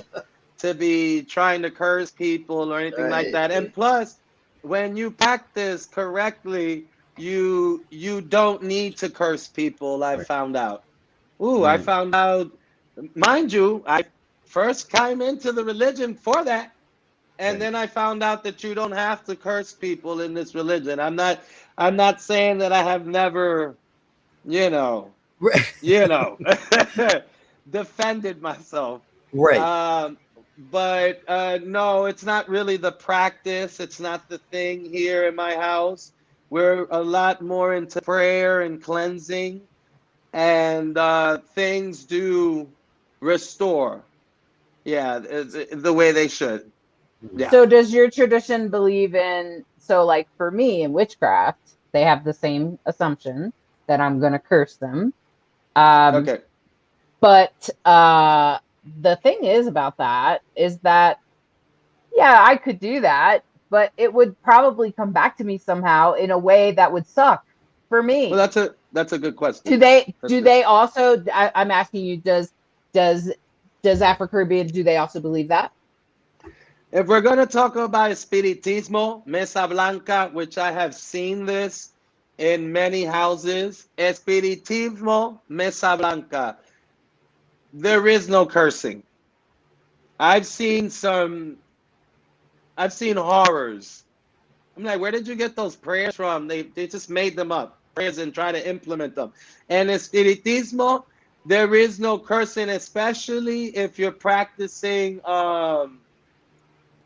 to be trying to curse people or anything like that. And plus, when you practice correctly, you don't need to curse people. I found out. I found out, mind you, I first came into the religion for that. And then I found out that you don't have to curse people in this religion. I'm not saying that I have never, defended myself. Right. But no, it's not really the practice. It's not the thing here in my house. We're a lot more into prayer and cleansing, and things do restore. Yeah, the way they should. Yeah. So does your tradition believe in, so like for me in witchcraft, they have the same assumption that I'm going to curse them. Okay. But the thing is about that is that, yeah, I could do that, but it would probably come back to me somehow in a way that would suck for me. Well, that's a good question. Do they also, I'm asking you, does Afro-Caribbean, do they also believe that? If we're going to talk about Espiritismo, Mesa Blanca, which I have seen this in many houses, Espiritismo, Mesa Blanca, there is no cursing. I've seen horrors. I'm like, where did you get those prayers from? They just made them up, prayers, and try to implement them. And Espiritismo, there is no cursing, especially if you're practicing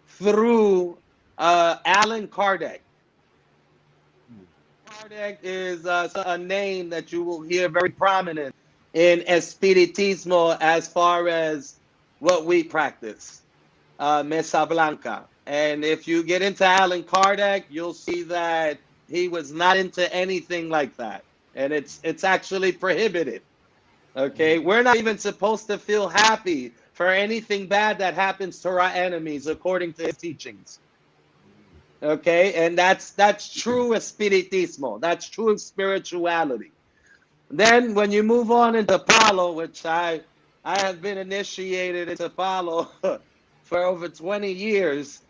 through Allan Kardec. Kardec is a name that you will hear very prominent in Espiritismo as far as what we practice, Mesa Blanca. And if you get into Allan Kardec, you'll see that he was not into anything like that. And it's actually prohibited. Okay, we're not even supposed to feel happy for anything bad that happens to our enemies, according to his teachings. Okay, and that's true espiritismo. That's true spirituality. Then when you move on into Palo, which I have been initiated into Palo for over 20 years,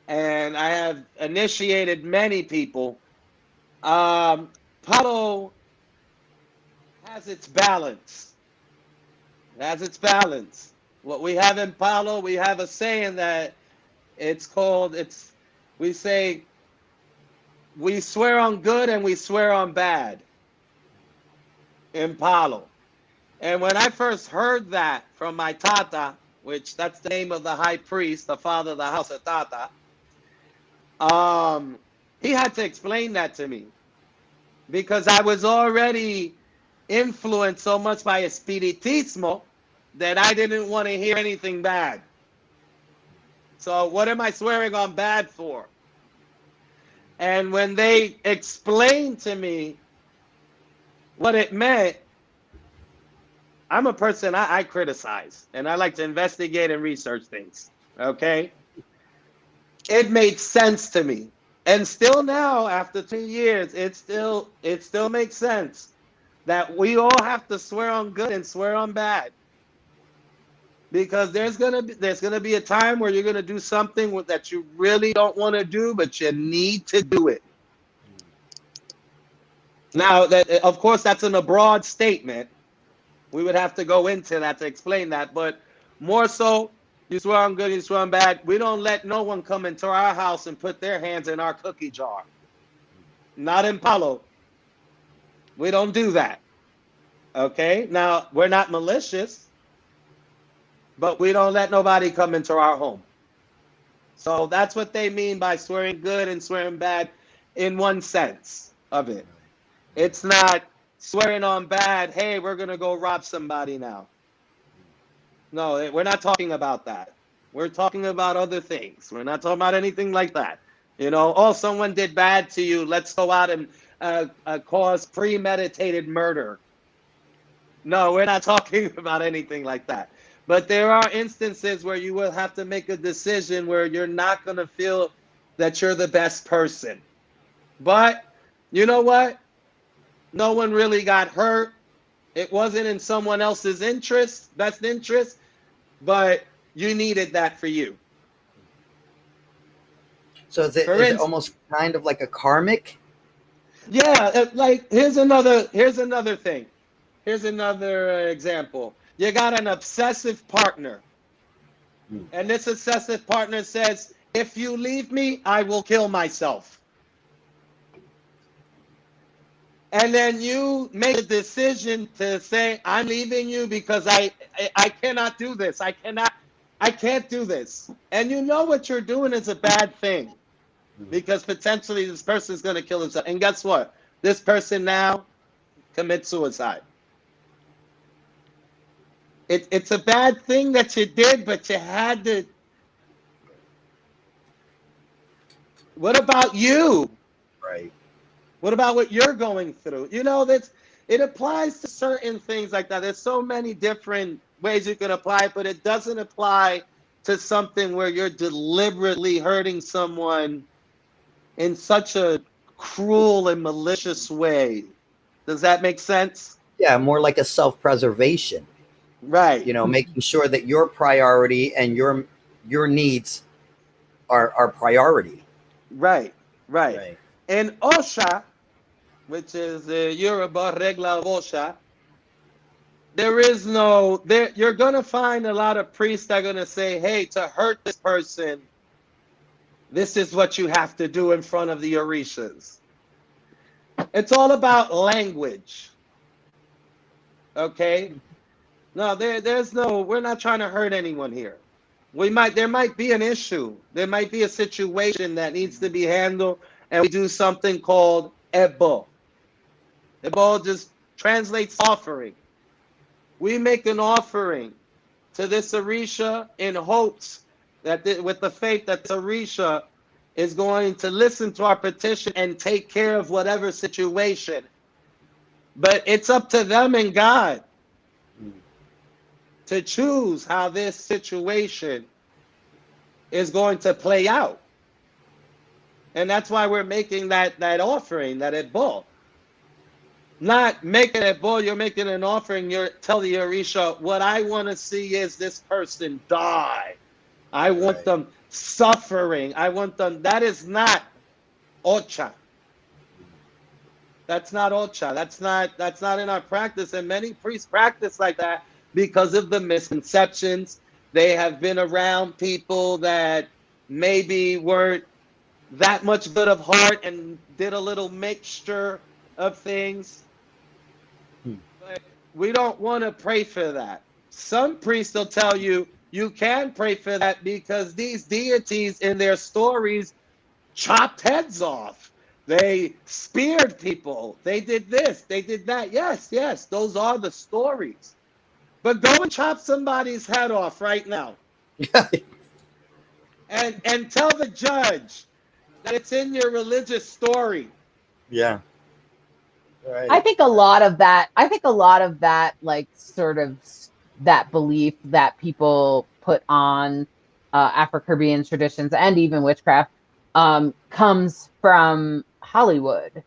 and I have initiated many people. Palo has its balance. It has its balance. What we have in Palo, we have a saying that we say, we swear on good and we swear on bad in Palo. And when I first heard that from my Tata, which that's the name of the high priest, the father of the house of Tata, he had to explain that to me because I was already influenced so much by espiritismo that I didn't want to hear anything bad. So what am I swearing on bad for? And when they explained to me what it meant, I'm a person, I criticize, and I like to investigate and research things, okay? It made sense to me. And still now, after 2 years, it still makes sense that we all have to swear on good and swear on bad. Because there's gonna be a time where you're gonna do something that you really don't want to do, but you need to do it. Now, that of course that's in a broad statement. We would have to go into that to explain that, but more so, you swear on good, you swear on bad. We don't let no one come into our house and put their hands in our cookie jar. Not in Palo. We don't do that. Okay? Now, we're not malicious, but we don't let nobody come into our home. So that's what they mean by swearing good and swearing bad in one sense of it. It's not swearing on bad, hey, we're going to go rob somebody now. No, we're not talking about that. We're talking about other things. We're not talking about anything like that. You know, oh, someone did bad to you. Let's go out and cause premeditated murder. No, we're not talking about anything like that. But there are instances where you will have to make a decision where you're not going to feel that you're the best person. But you know what? No one really got hurt. It wasn't in someone else's best interest, but you needed that for you. So is it almost kind of like a karmic? Yeah, like here's another thing. Here's another example. You got an obsessive partner. And this obsessive partner says, if you leave me, I will kill myself. And then you make a decision to say, I'm leaving you because I cannot do this. I can't do this. And you know what you're doing is a bad thing because potentially this person is going to kill himself. And guess what? This person now commits suicide. It's a bad thing that you did, but you had to. What about you? Right. What about what you're going through? You know, it applies to certain things like that. There's so many different ways you can apply it, but it doesn't apply to something where you're deliberately hurting someone in such a cruel and malicious way. Does that make sense? Yeah, more like a self-preservation. Right. You know, making sure that your priority and your needs are priority. Right. And Osha, which is the Yoruba regla of Osha, you're going to find a lot of priests that are going to say, hey, to hurt this person, this is what you have to do in front of the Orishas. It's all about language. Okay? No, we're not trying to hurt anyone here. There might be an issue. There might be a situation that needs to be handled, and we do something called ebo. Ebo just translates offering. We make an offering to this Orisha in hopes that with the faith that the Orisha is going to listen to our petition and take care of whatever situation. But it's up to them and God to choose how this situation is going to play out. And that's why we're making that offering, that at bull. Not making it bull, you're making an offering. You're telling the Orisha, what I want to see is this person die. I want them suffering. I want them. That is not Ocha. That's not Ocha. That's not in our practice. And many priests practice like that because of the misconceptions. They have been around people that maybe weren't that much good of heart and did a little mixture of things. But we don't want to pray for that. Some priests will tell you you can pray for that because these deities in their stories chopped heads off. They speared people. They did this. They did that. Yes, yes, those are the stories. But go and chop somebody's head off right now. and tell the judge that it's in your religious story. Yeah. Right. I think a lot of that, like, sort of that belief that people put on Afro-Caribbean traditions and even witchcraft comes from Hollywood.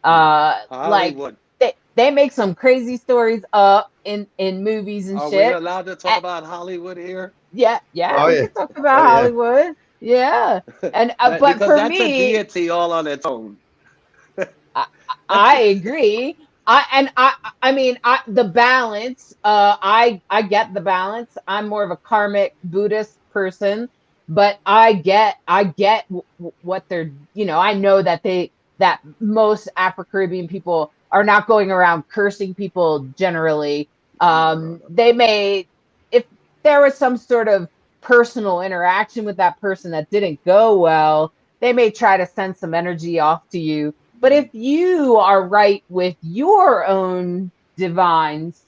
Hollywood. Like they make some crazy stories up in movies and shit. Are we allowed to talk about Hollywood here? Yeah, we can talk about Hollywood. Yeah, and but for that's me, a deity all on its own. I agree. I mean, the balance. I get the balance. I'm more of a karmic Buddhist person, but I get what they're. I know that most Afro-Caribbean people are not going around cursing people generally. They may, if there was some sort of personal interaction with that person that didn't go well, they may try to send some energy off to you. But if you are right with your own divines,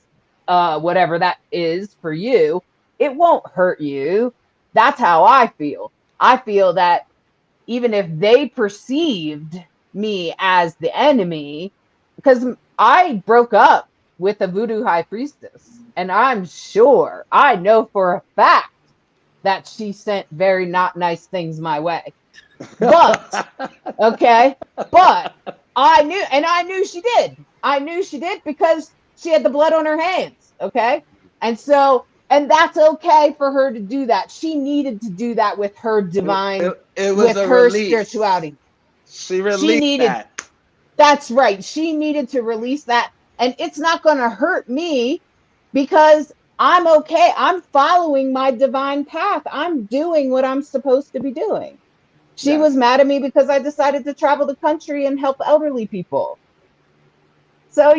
whatever that is for you, it won't hurt you. That's how I feel. I feel that even if they perceived me as the enemy, because I broke up with a voodoo high priestess, and I know for a fact that she sent very not nice things my way. But but I knew she did. I knew she did because she had the blood on her hands. Okay. And that's okay for her to do that. She needed to do that with her divine, it was with a her release. Spirituality. She released that. That's right. She needed to release that. And it's not going to hurt me because I'm okay. I'm following my divine path. I'm doing what I'm supposed to be doing. She was mad at me because I decided to travel the country and help elderly people. So, I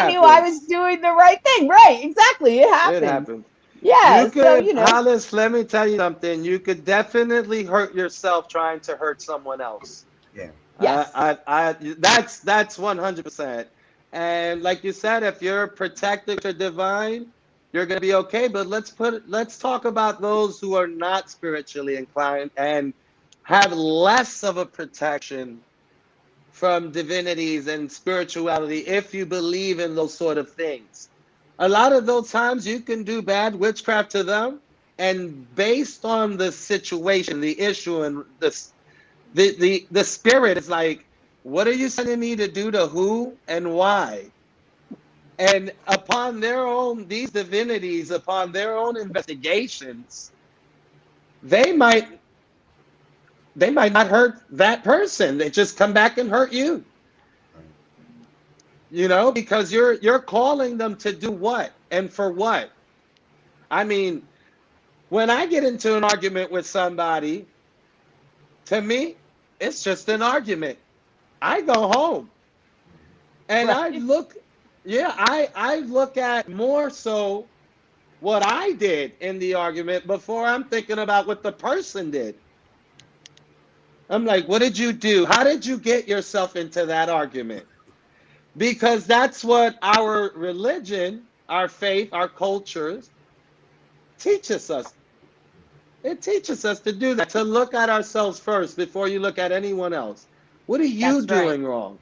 knew I was doing the right thing. Right. Exactly. It happened. It happened. Yeah. Hollis, let me tell you something. You could definitely hurt yourself trying to hurt someone else. Yeah. Yes. That's 100%. And like you said, if you're protected or divine, you're going to be okay. But let's talk about those who are not spiritually inclined and have less of a protection from divinities and spirituality if you believe in those sort of things. A lot of those times you can do bad witchcraft to them, and based on the situation, the issue, and the spirit is like, what are you sending me to do to who and why? And upon these divinities, upon their own investigations, they might not hurt that person. They just come back and hurt you. Because you're calling them to do what and for what? I mean, when I get into an argument with somebody, to me, it's just an argument. I go home and I look at more so what I did in the argument before I'm thinking about what the person did. I'm like, what did you do? How did you get yourself into that argument? Because that's what our religion, our faith, our cultures teaches us. It teaches us to do that, to look at ourselves first before you look at anyone else. What are you doing wrong?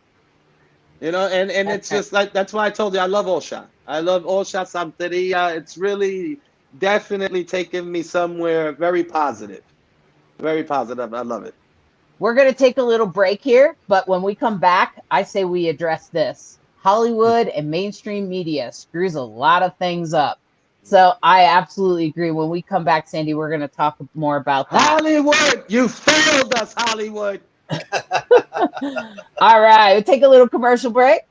And it's just like, that's why I told you I love Osha. I love Osha Santeria. It's really definitely taken me somewhere very positive. Very positive. I love it. We're going to take a little break here, but when we come back, I say we address this. Hollywood and mainstream media screws a lot of things up. So I absolutely agree. When we come back, Sandy, we're going to talk more about that. Hollywood, you failed us, Hollywood. All right, we'll take a little commercial break.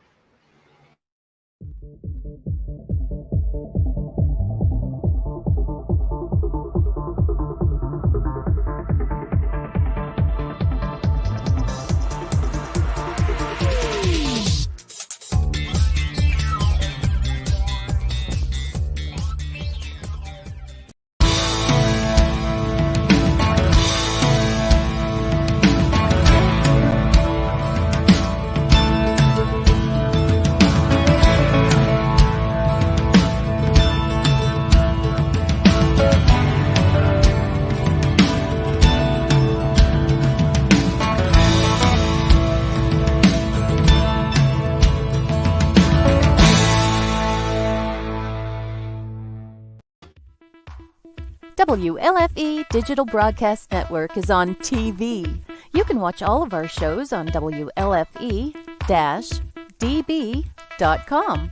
WLFE Digital Broadcast Network is on TV. You can watch all of our shows on WLFE-DB.com.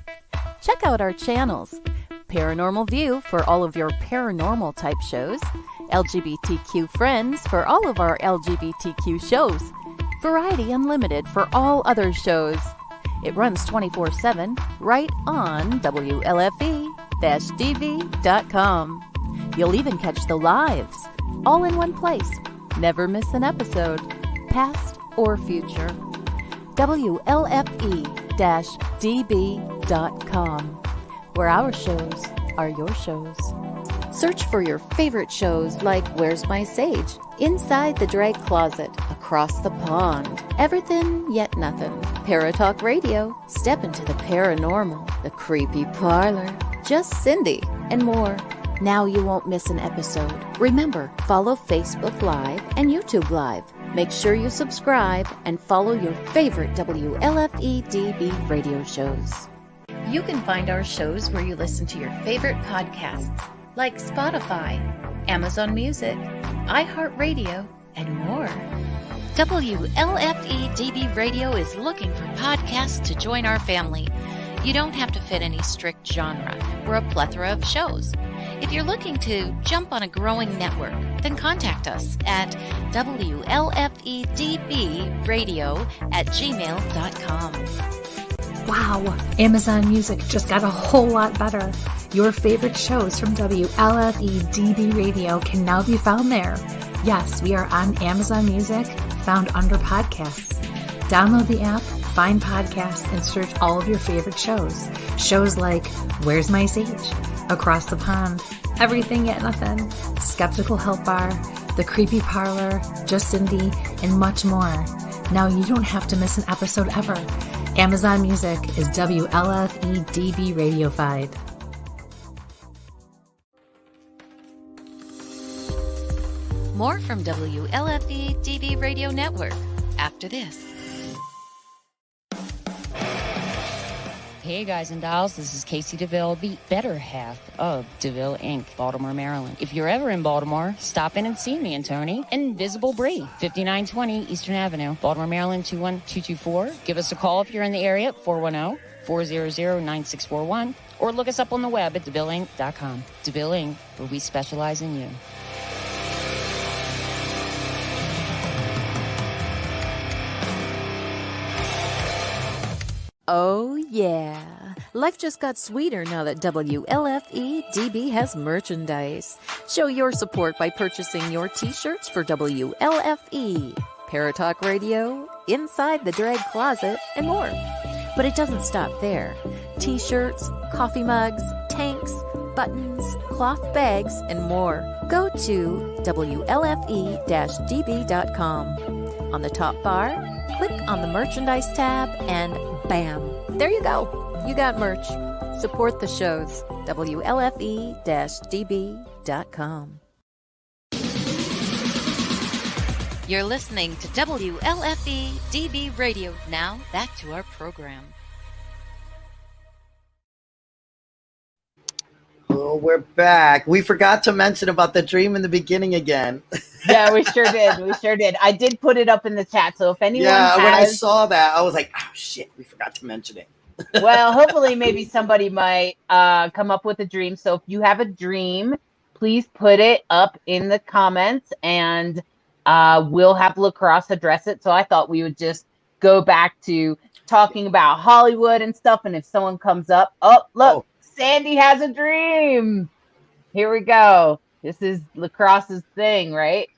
Check out our channels. Paranormal View for all of your paranormal type shows. LGBTQ Friends for all of our LGBTQ shows. Variety Unlimited for all other shows. It runs 24/7 right on WLFE-DB.com. You'll even catch the lives, all in one place. Never miss an episode, past or future. WLFE-DB.com, where our shows are your shows. Search for your favorite shows like Where's My Sage, Inside the Drag Closet, Across the Pond, Everything Yet Nothing, Paratalk Radio, Step into the Paranormal, The Creepy Parlor, Just Cindy, and more. Now you won't miss an episode. Remember, follow Facebook Live and YouTube Live. Make sure you subscribe and follow your favorite WLFE-DB radio shows. You can find our shows where you listen to your favorite podcasts, like Spotify, Amazon Music, iHeartRadio, and more. WLFE-DB Radio is looking for podcasts to join our family. You don't have to fit any strict genre. We're a plethora of shows. If you're looking to jump on a growing network, then contact us at WLFEDBradio@gmail.com. Wow, Amazon Music just got a whole lot better. Your favorite shows from WLFE-DB Radio can now be found there. Yes, we are on Amazon Music, found under podcasts. Download the app, find podcasts, and search all of your favorite shows. Shows like Where's My Sage, Across the Pond, Everything Yet Nothing, Skeptical Help Bar, The Creepy Parlor, Just Cindy, and much more. Now you don't have to miss an episode ever. Amazon Music is WLFE-DB radiofied. More from WLFE-DB Radio Network after this. Hey guys and dolls, this is Casey DeVille, the better half of DeVille Inc., Baltimore, Maryland. If you're ever in Baltimore, stop in and see me and Tony. Invisible Bree, 5920 Eastern Avenue, Baltimore, Maryland, 21224. Give us a call if you're in the area at 410-400-9641, or look us up on the web at DeVilleInc.com. DeVille Inc., where we specialize in you. Oh yeah, life just got sweeter now that WLFE-DB has merchandise. Show your support by purchasing your t-shirts for WLFE, Paratalk Radio, Inside the Drag Closet, and more. But it doesn't stop there. T-shirts, coffee mugs, tanks, buttons, cloth bags, and more. Go to WLFE-DB.com. On the top bar, click on the merchandise tab and bam, there you go. You got merch. Support the shows. WLFE-DB.com. You're listening to WLFE-DB Radio. Now, back to our program. Oh, we're back. We forgot to mention about the dream in the beginning again. Yeah, we sure did. We sure did. I did put it up in the chat. So if anyone when I has, saw that, I was like, oh shit, we forgot to mention it. well, hopefully maybe somebody might come up with a dream. So if you have a dream, please put it up in the comments and we'll have LeKross address it. So I thought we would just go back to talking about Hollywood and stuff. And if someone comes up, oh, look, Sandy has a dream. Here we go. This is LeKross's thing, right?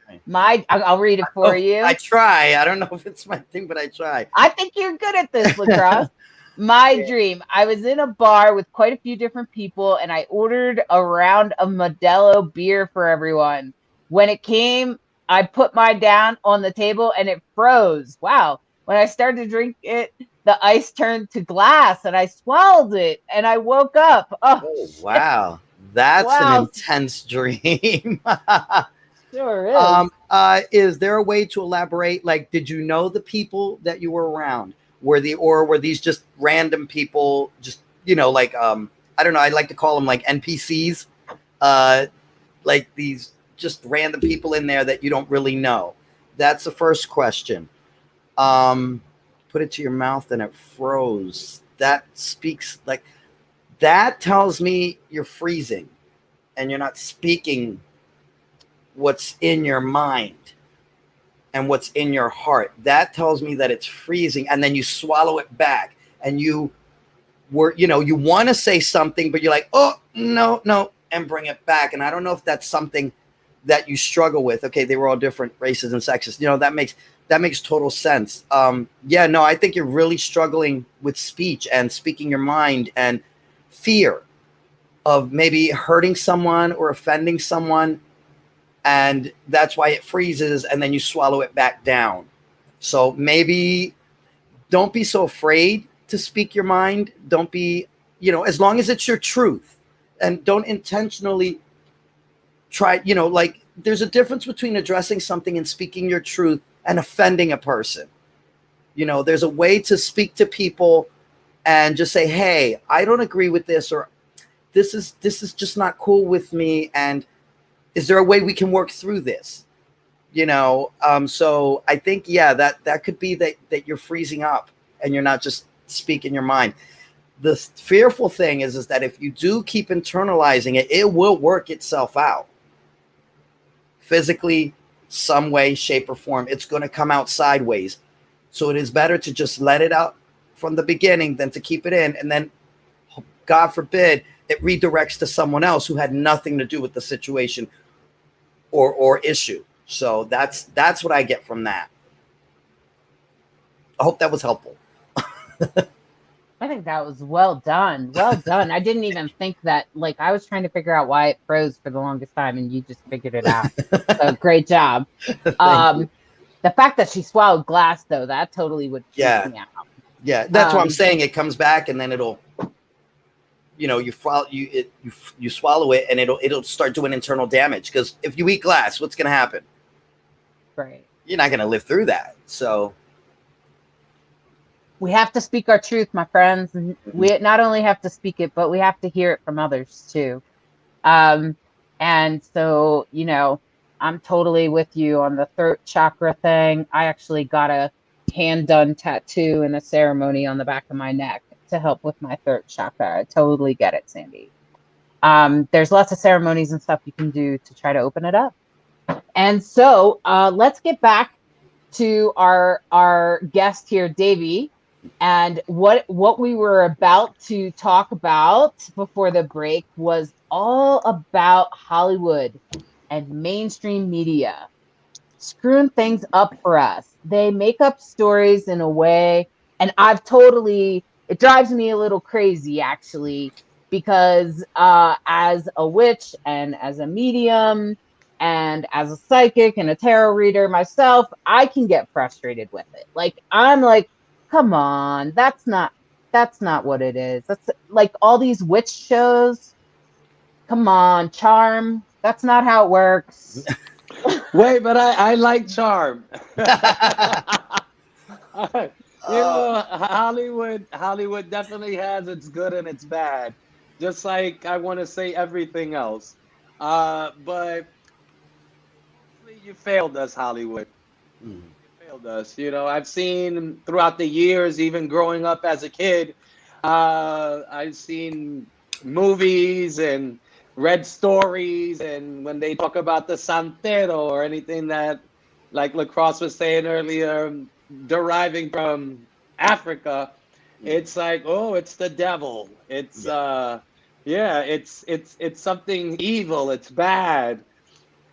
I'll read it for you. I try. I don't know if it's my thing, but I try. I think you're good at this, LeKross. My dream. I was in a bar with quite a few different people, and I ordered a round of Modelo beer for everyone. When it came, I put mine down on the table, and it froze. Wow. When I started to drink it, the ice turned to glass, and I swallowed it, and I woke up. Oh wow. That's an intense dream. Sure is. Is there a way to elaborate? Like, did you know the people that you were around? Were these just random people? Just, I don't know. I like to call them like NPCs. Like these just random people in there that you don't really know. That's the first question. Put it to your mouth and it froze. That speaks like that tells me you're freezing and you're not speaking what's in your mind and what's in your heart. That tells me that it's freezing, and then you swallow it back and you want to say something, but you're like, oh, no, and bring it back. And I don't know if that's something that you struggle with. Okay, they were all different races and sexes. That makes total sense. I think you're really struggling with speech and speaking your mind and fear of maybe hurting someone or offending someone. And that's why it freezes and then you swallow it back down. So maybe don't be so afraid to speak your mind. Don't be, as long as it's your truth, and don't intentionally try, like there's a difference between addressing something and speaking your truth and offending a person. There's a way to speak to people and just say, hey, I don't agree with this, or this is just not cool with me. And is there a way we can work through this? So I think, that could be that you're freezing up and you're not just speaking your mind. The fearful thing is that if you do keep internalizing it, it will work itself out. Physically, some way, shape, or form, it's going to come out sideways. So it is better to just let it out from the beginning than to keep it in. And then, God forbid, it redirects to someone else who had nothing to do with the situation or issue. So that's what I get from that. I hope that was helpful. I think that was well done. Well done. I didn't even think that, like, I was trying to figure out why it froze for the longest time, and you just figured it out. So great job. The fact that she swallowed glass, though, that totally would freak me out. Yeah, that's what I'm saying. It comes back, and then it'll, you swallow it, and it'll start doing internal damage. Because if you eat glass, what's going to happen? Right. You're not going to live through that. So we have to speak our truth, my friends. We not only have to speak it, but we have to hear it from others too. And so, I'm totally with you on the throat chakra thing. I actually got a hand-done tattoo in a ceremony on the back of my neck to help with my throat chakra. I totally get it, Sandy. There's lots of ceremonies and stuff you can do to try to open it up. And so let's get back to our guest here, Davie, and what we were about to talk about before the break was all about Hollywood and mainstream media screwing things up for us. They make up stories in a way, and it drives me a little crazy, actually, because as a witch and as a medium and as a psychic and a tarot reader myself, I can get frustrated with it. Like, I'm like, come on, that's not what it is. That's like all these witch shows. Come on, charm. That's not how it works. Wait, but I like charm. Hollywood definitely has its good and its bad. just like I want to say everything else. But you failed us, Hollywood. Mm. You failed us. You know, I've seen throughout the years, even growing up as a kid, I've seen movies and read stories, and when they talk about the Santero or anything that, like LeKross was saying earlier, deriving from Africa, it's like, oh, it's the devil. It's yeah, it's something evil. It's bad,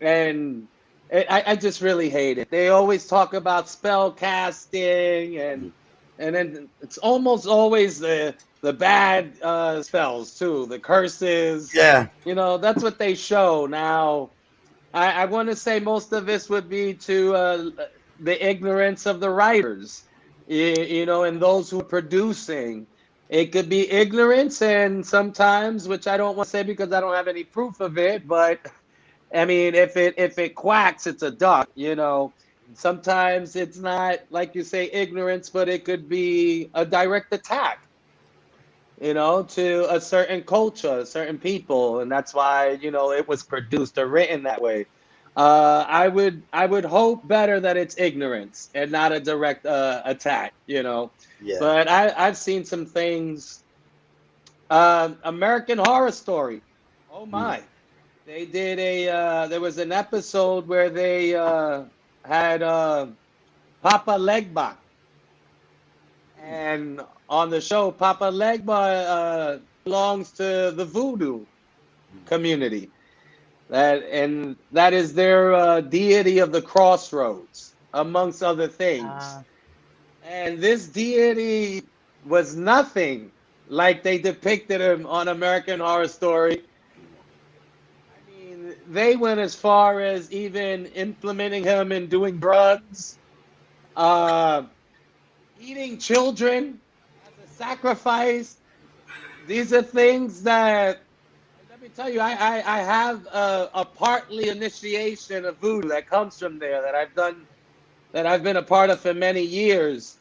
and I just really hate it. They always talk about spell casting, and then it's almost always the bad spells too, the curses. Yeah. You know, that's what they show. Now, I want to say most of this would be to the ignorance of the writers, you know, and those who are producing. It could be ignorance, and sometimes, which I don't want to say because I don't have any proof of it, but I mean, if it quacks, it's a duck, you know. Sometimes it's not like you say ignorance, but it could be a direct attack, you know, to a certain culture, certain people, and that's why, you know, it was produced or written that way. I would hope better that it's ignorance and not a direct attack, you know. Yeah. But I've seen some things. American Horror Story. Oh my. They did there was an episode where they had Papa Legba. And on the show, Papa Legba belongs to the voodoo community. That is their deity of the crossroads, amongst other things. And this deity was nothing like they depicted him on American Horror Story. They went as far as even implementing him in doing drugs, eating children as a sacrifice. These are things that, let me tell you, I have a partly initiation of voodoo that comes from there that I've done, that I've been a part of for many years.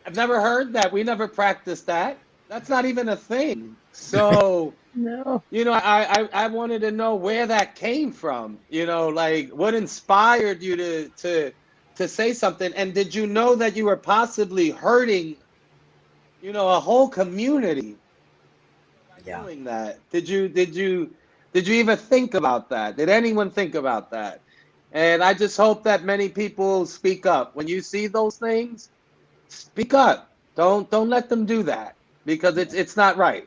I've never heard that. We never practiced that. That's not even a thing. So. No. You know, I wanted to know where that came from. You know, like what inspired you to say something, and did you know that you were possibly hurting, you know, a whole community by doing that? Did you even think about that? Did anyone think about that? And I just hope that many people speak up when you see those things. Speak up. Don't let them do that, because it's not right.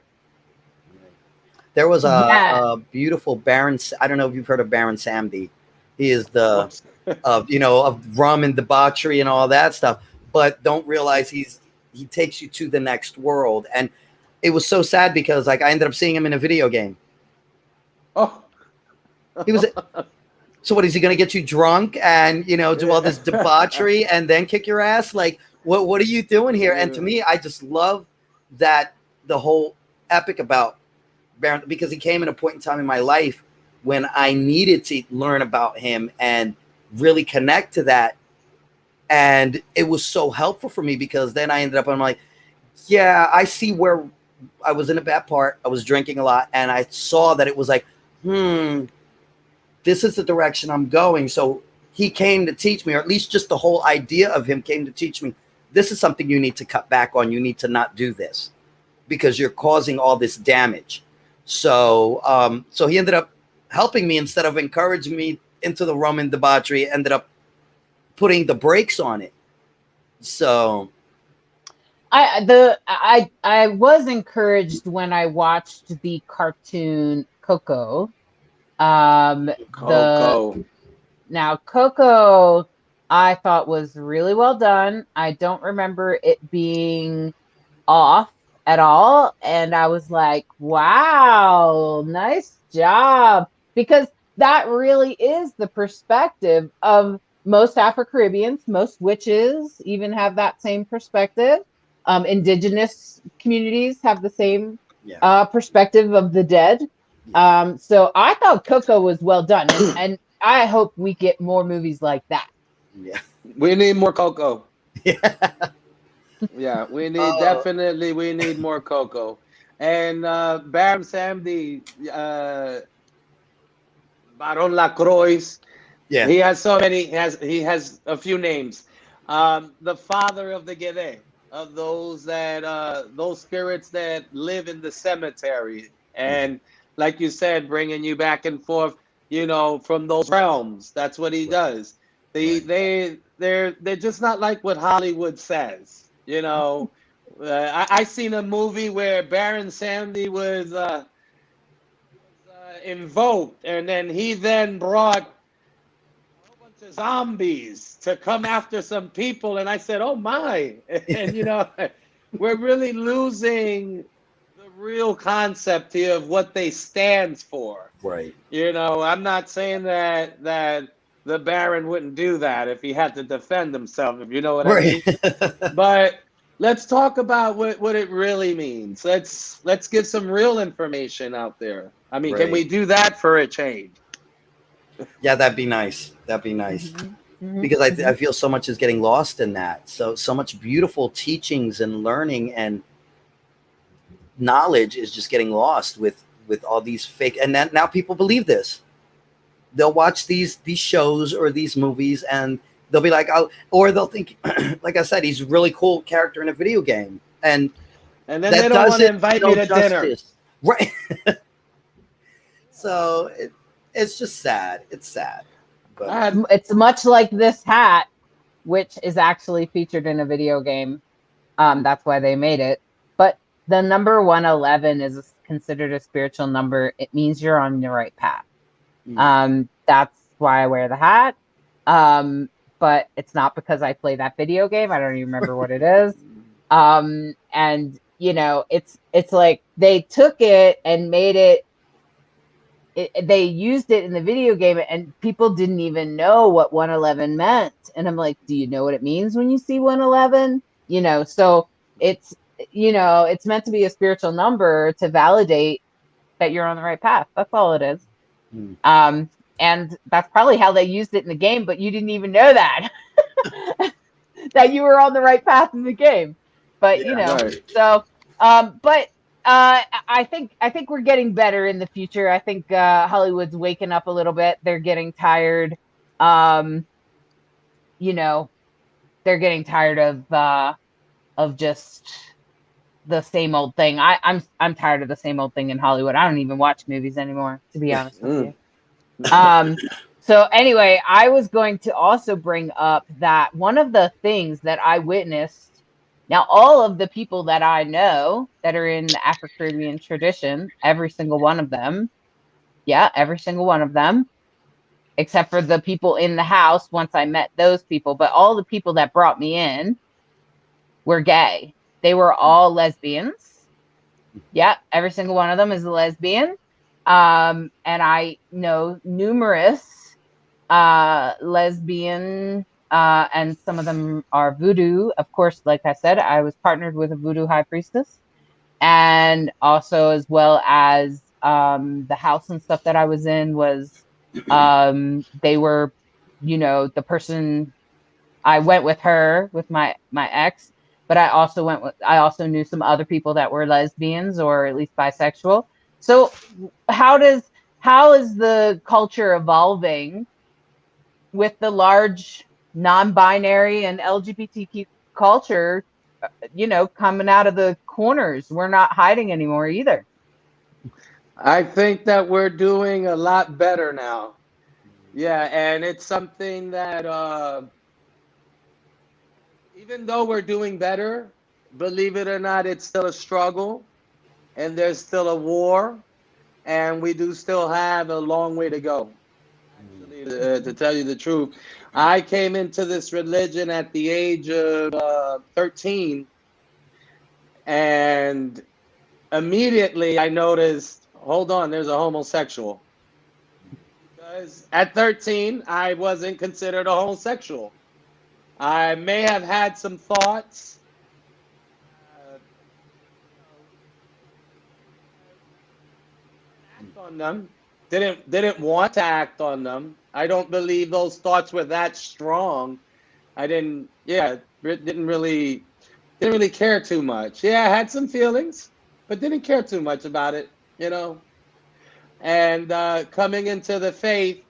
There was a beautiful Baron. I don't know if you've heard of Baron Samedi. He is the of, you know, of rum and debauchery and all that stuff. But don't realize he takes you to the next world. And it was so sad because like I ended up seeing him in a video game. Oh, he was. So what is he going to get you drunk and, you know, do all this debauchery and then kick your ass? Like what are you doing here? And to me, I just love that the whole epic about Baron, because he came in a point in time in my life when I needed to learn about him and really connect to that. And it was so helpful for me because then I ended up, I'm like, yeah, I see where I was in a bad part. I was drinking a lot and I saw that it was like, this is the direction I'm going. So he came to teach me, or at least just the whole idea of him came to teach me, this is something you need to cut back on. You need to not do this because you're causing all this damage. So, so he ended up helping me instead of encouraging me into the rum and debauchery, ended up putting the brakes on it. So I was encouraged when I watched the cartoon Coco. Coco. Now Coco I thought was really well done. I don't remember it being off at all. And I was like, wow, nice job. Because that really is the perspective of most Afro-Caribbeans. Most witches even have that same perspective. Indigenous communities have the same perspective of the dead. So I thought Coco was well done. And I hope we get more movies like that. Yeah. We need more Coco. Yeah, we need we need more Coco. And Baron Samedi, Baron LeKross, Yeah. he has so many. He has a few names. The father of the Gede, of those spirits that live in the cemetery, and like you said, bringing you back and forth, from those realms. That's what he does. They're just not like what Hollywood says. I seen a movie where Baron Samedi was invoked, and then he brought a whole bunch of zombies to come after some people, and I said, "Oh my!" And we're really losing the real concept here of what they stand for. Right. I'm not saying that the Baron wouldn't do that if he had to defend himself, if you know what I mean. But let's talk about what it really means. Let's get some real information out there. I mean, can we do that for a change? Yeah, that'd be nice. That'd be nice. Mm-hmm. Because I feel so much is getting lost in that. So much beautiful teachings and learning and knowledge is just getting lost with all these fake. And now people believe this. They'll watch these shows or these movies and they'll be like, oh, or they'll think, like I said, he's a really cool character in a video game. And then they don't want to invite me to dinner. Right. So it's just sad. It's sad. But it's much like this hat, which is actually featured in a video game. That's why they made it. But the number 111 is considered a spiritual number. It means you're on the right path. That's why I wear the hat. But it's not because I play that video game. I don't even remember what it is. And it's like they took it and made it. They used it in the video game and people didn't even know what 111 meant. And I'm like, do you know what it means when you see 111? So it's meant to be a spiritual number to validate that you're on the right path. That's all it is. And that's probably how they used it in the game, but you didn't even know that, that you were on the right path in the game. But, so, but I think we're getting better in the future. I think Hollywood's waking up a little bit. They're getting tired. They're getting tired of just the same old thing. I'm tired of the same old thing in Hollywood. I don't even watch movies anymore, to be honest with you. So anyway, I was going to also bring up that one of the things that I witnessed. Now, all of the people that I know that are in the Afro-Caribbean tradition, every single one of them, except for the people in the house once I met those people, but all the people that brought me in were gay. They were all lesbians. Yeah, every single one of them is a lesbian. And I know numerous lesbian and some of them are voodoo. Of course, like I said, I was partnered with a voodoo high priestess, and also as well as the house and stuff that I was in was they were, the person I went with her with my ex, but I also knew some other people that were lesbians or at least bisexual. So how is the culture evolving with the large non-binary and LGBTQ culture, coming out of the corners? We're not hiding anymore either. I think that we're doing a lot better now. Yeah, and it's something that even though we're doing better, believe it or not, it's still a struggle, and there's still a war, and we do still have a long way to go. Actually, to tell you the truth, I came into this religion at the age of 13, and immediately I noticed, hold on, there's a homosexual. Because at 13, I wasn't considered a homosexual. I may have had some thoughts. Act on them. Didn't want to act on them. I don't believe those thoughts were that strong. I didn't really care too much. Yeah, I had some feelings. but didn't care too much about it, you know. And coming into the faith,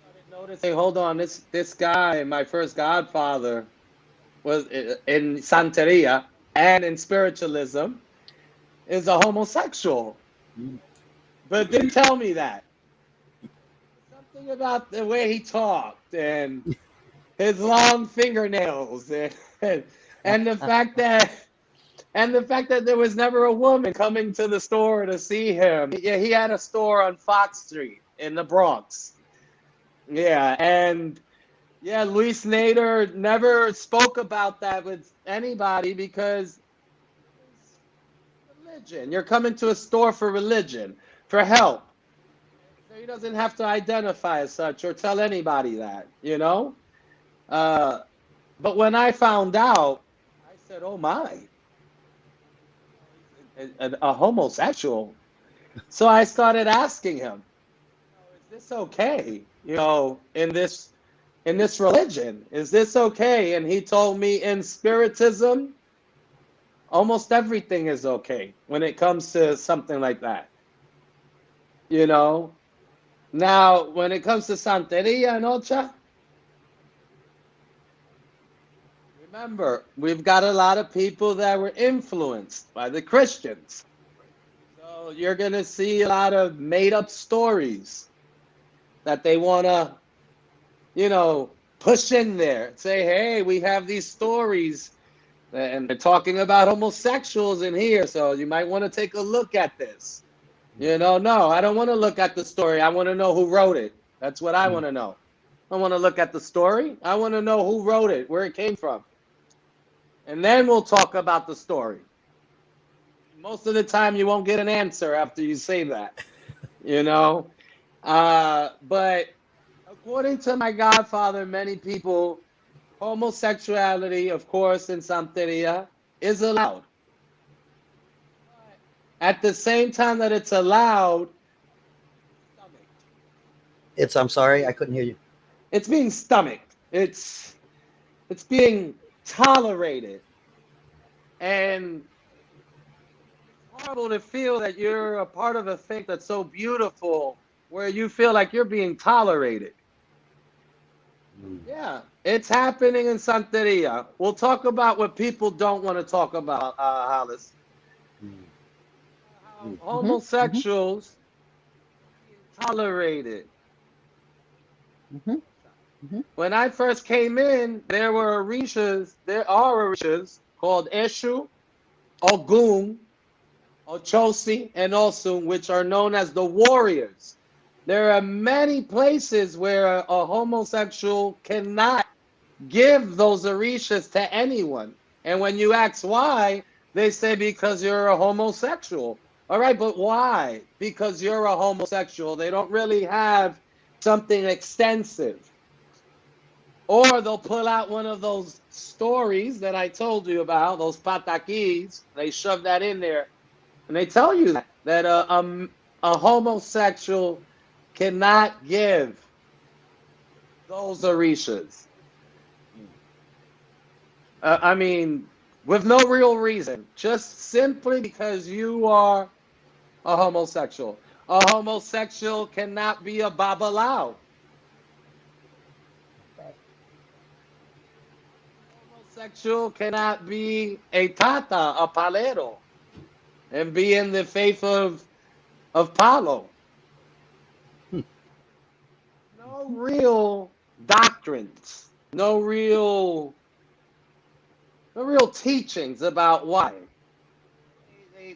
I started noticing, hold on, this guy, my first godfather, was in Santeria and in spiritualism, is a homosexual, but didn't tell me that. Something about the way he talked and his long fingernails and the fact that there was never a woman coming to the store to see him. Yeah, he had a store on Fox Street in the Bronx. Yeah, and yeah, Luis Nader never spoke about that with anybody because religion. You're coming to a store for religion, for help. So he doesn't have to identify as such or tell anybody that, you know? But when I found out, I said, oh my, a homosexual. So I started asking him, is this okay? You know, in this religion, is this okay? And he told me in Spiritism, almost everything is okay when it comes to something like that. You know? Now, when it comes to Santeria and Ocha, remember, we've got a lot of people that were influenced by the Christians. So you're going to see a lot of made-up stories that they want to, you know, push in there. Say, hey, we have these stories, and they're talking about homosexuals in here, so you might want to take a look at this. You know, no, I don't want to look at the story. I want to know who wrote it. That's what I want to know. I want to look at the story. I want to know who wrote it, where it came from. And then we'll talk about the story. Most of the time, you won't get an answer after you say that, you know. But according to my godfather, many people, homosexuality, of course, in Santeria, is allowed. At the same time that it's allowed, I'm sorry, I couldn't hear you. It's being stomached. It's being tolerated. And it's horrible to feel that you're a part of a faith that's so beautiful where you feel like you're being tolerated. Yeah, it's happening in Santeria. We'll talk about what people don't want to talk about, Hollis. Homosexuals tolerated. When I first came in, there are orishas called Eshu, Ogun, Ochosi, and Osun, which are known as the warriors. There are many places where a homosexual cannot give those orishas to anyone. And when you ask why, they say because you're a homosexual. All right, but why? Because you're a homosexual. They don't really have something extensive. Or they'll pull out one of those stories that I told you about, those patakis. They shove that in there. And they tell you that a homosexual cannot give those orishas. I mean, with no real reason. Just simply because you are a homosexual. A homosexual cannot be a babalao. Homosexual cannot be a tata, a palero, and be in the faith of Palo. No real doctrines, no real teachings about why.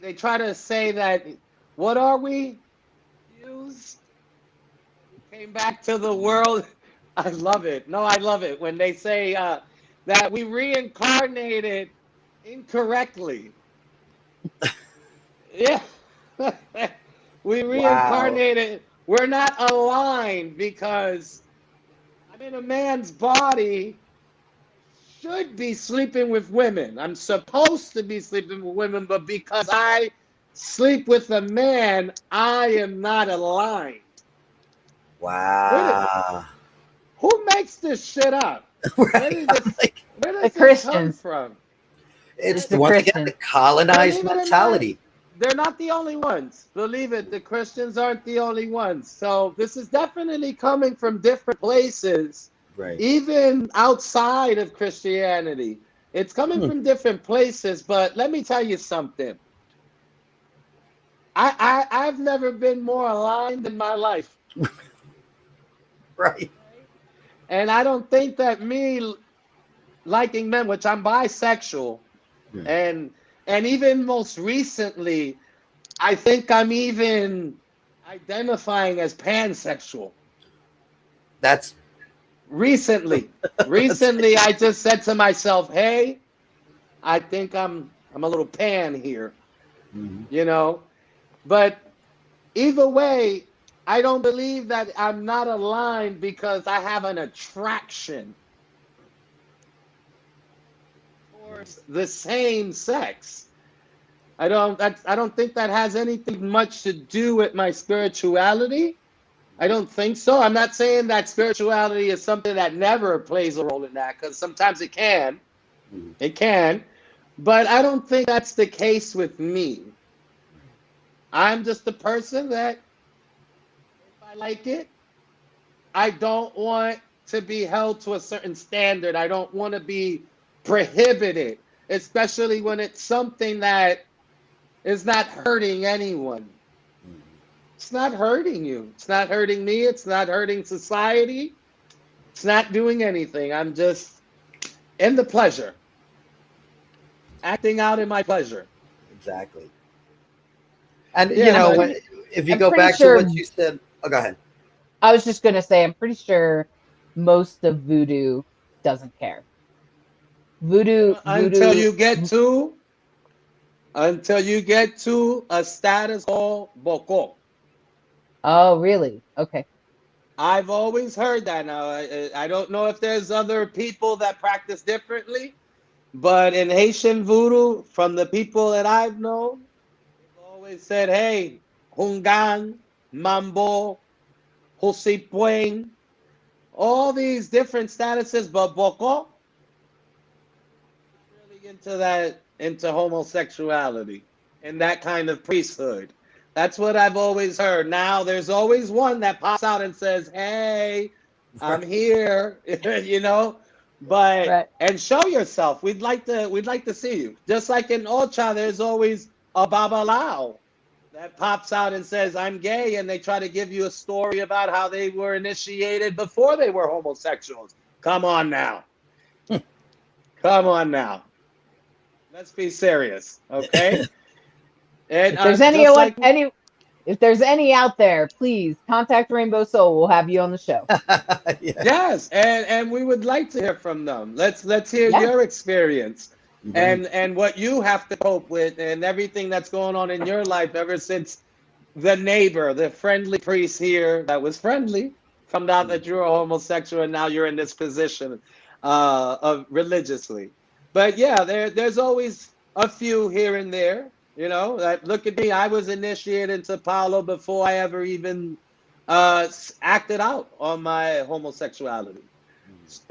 They try to say that, what are we? Used? Came back to the world. I love it. No, I love it when they say that we reincarnated incorrectly. Yeah. We reincarnated. Wow. We're not aligned because I'm in a man's body. Should be sleeping with women. I'm supposed to be sleeping with women, but because I sleep with a man, I am not aligned. Wow. Who makes this shit up? Right. Where does this come from? It's The once again Christians. the colonized Believe it or mentality. They're not the only ones. Believe it, the Christians aren't the only ones. So this is definitely coming from different places, Right. even outside of Christianity. It's coming from different places, but let me tell you something. I've never been more aligned in my life. Right. And I don't think that me liking men, which I'm bisexual, and even most recently, I think I'm even identifying as pansexual. That's Recently, I just said to myself, "Hey, I think I'm a little pan here," you know. But either way, I don't believe that I'm not aligned because I have an attraction towards the same sex. I don't think that has anything much to do with my spirituality. I don't think so. I'm not saying that spirituality is something that never plays a role in that, because sometimes it can. It can. But I don't think that's the case with me. I'm just a person that, if I like it, I don't want to be held to a certain standard. I don't want to be prohibited, especially when it's something that is not hurting anyone. It's not hurting you. It's not hurting me. It's not hurting society. It's not doing anything. I'm just in the pleasure, acting out in my pleasure. exactly. And Yeah, if you I'm go pretty back sure- to what you said, oh, go ahead. I was just gonna say, I'm pretty sure most of voodoo doesn't care. Voodoo until you get to a status called boko. Oh, really? Okay. I've always heard that. Now, I don't know if there's other people that practice differently, but in Haitian voodoo, from the people that I've known, they've always said, "Hey, Hungan, Mambo, Hosipweng," all these different statuses, but boko, really into homosexuality and that kind of priesthood. That's what I've always heard. Now there's always one that pops out and says, "Hey, I'm here," but Right. and show yourself. We'd like to see you. Just like in Ocha, there's always a babalao that pops out and says, "I'm gay," and they try to give you a story about how they were initiated before they were homosexuals. Come on now. Come on now. Let's be serious, okay? And If there's if there's any out there, please contact Rainbow Soul. We'll have you on the show. yes, and we would like to hear from them. Let's hear your experience and what you have to cope with and everything that's going on in your life ever since the neighbor, the friendly priest here that was friendly, found out that you're a homosexual and now you're in this position of religiously. But yeah, there's always a few here and there. Like, look at me. I was initiated into Paulo before I ever even acted out on my homosexuality.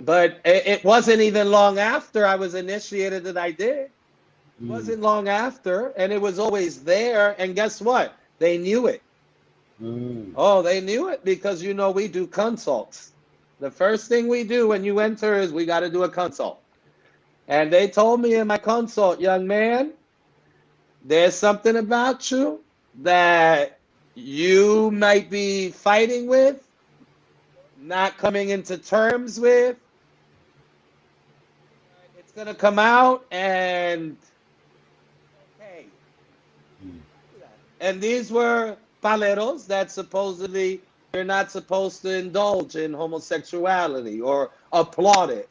But it wasn't even long after I was initiated that I did. It wasn't long after, and it was always there. And guess what? They knew it. Oh, they knew it because, we do consults. The first thing we do when you enter is we got to do a consult. And they told me in my consult, "Young man, there's something about you that you might be fighting with, not coming into terms with. It's going to come out and okay." And these were paleros that supposedly you're not supposed to indulge in homosexuality or applaud it.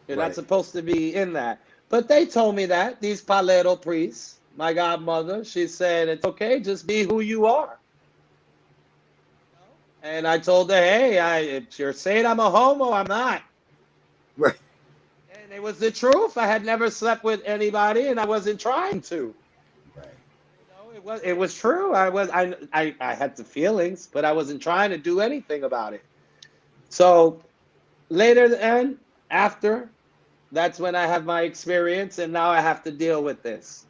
You're not supposed to be in that. But they told me that, these palero priests, my godmother, she said, "It's okay, just be who you are." And I told her, "Hey, if you're saying I'm a homo, I'm not." Right. And it was the truth. I had never slept with anybody, and I wasn't trying to. Right. It was true. I had the feelings, but I wasn't trying to do anything about it. So later and after, that's when I have my experience, and now I have to deal with this.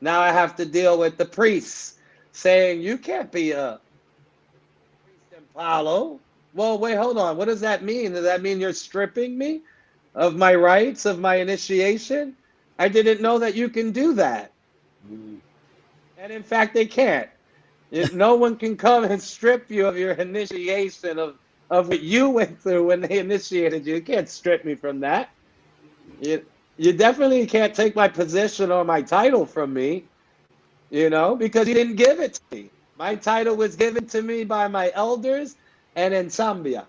Now I have to deal with the priests saying, you can't be a priest in Palo. Well, wait, hold on. What does that mean? Does that mean you're stripping me of my rights, of my initiation? I didn't know that you can do that. And in fact, they can't. No one can come and strip you of your initiation of what you went through when they initiated you. You can't strip me from that. You definitely can't take my position or my title from me, because you didn't give it to me. My title was given to me by my elders and in Zambia.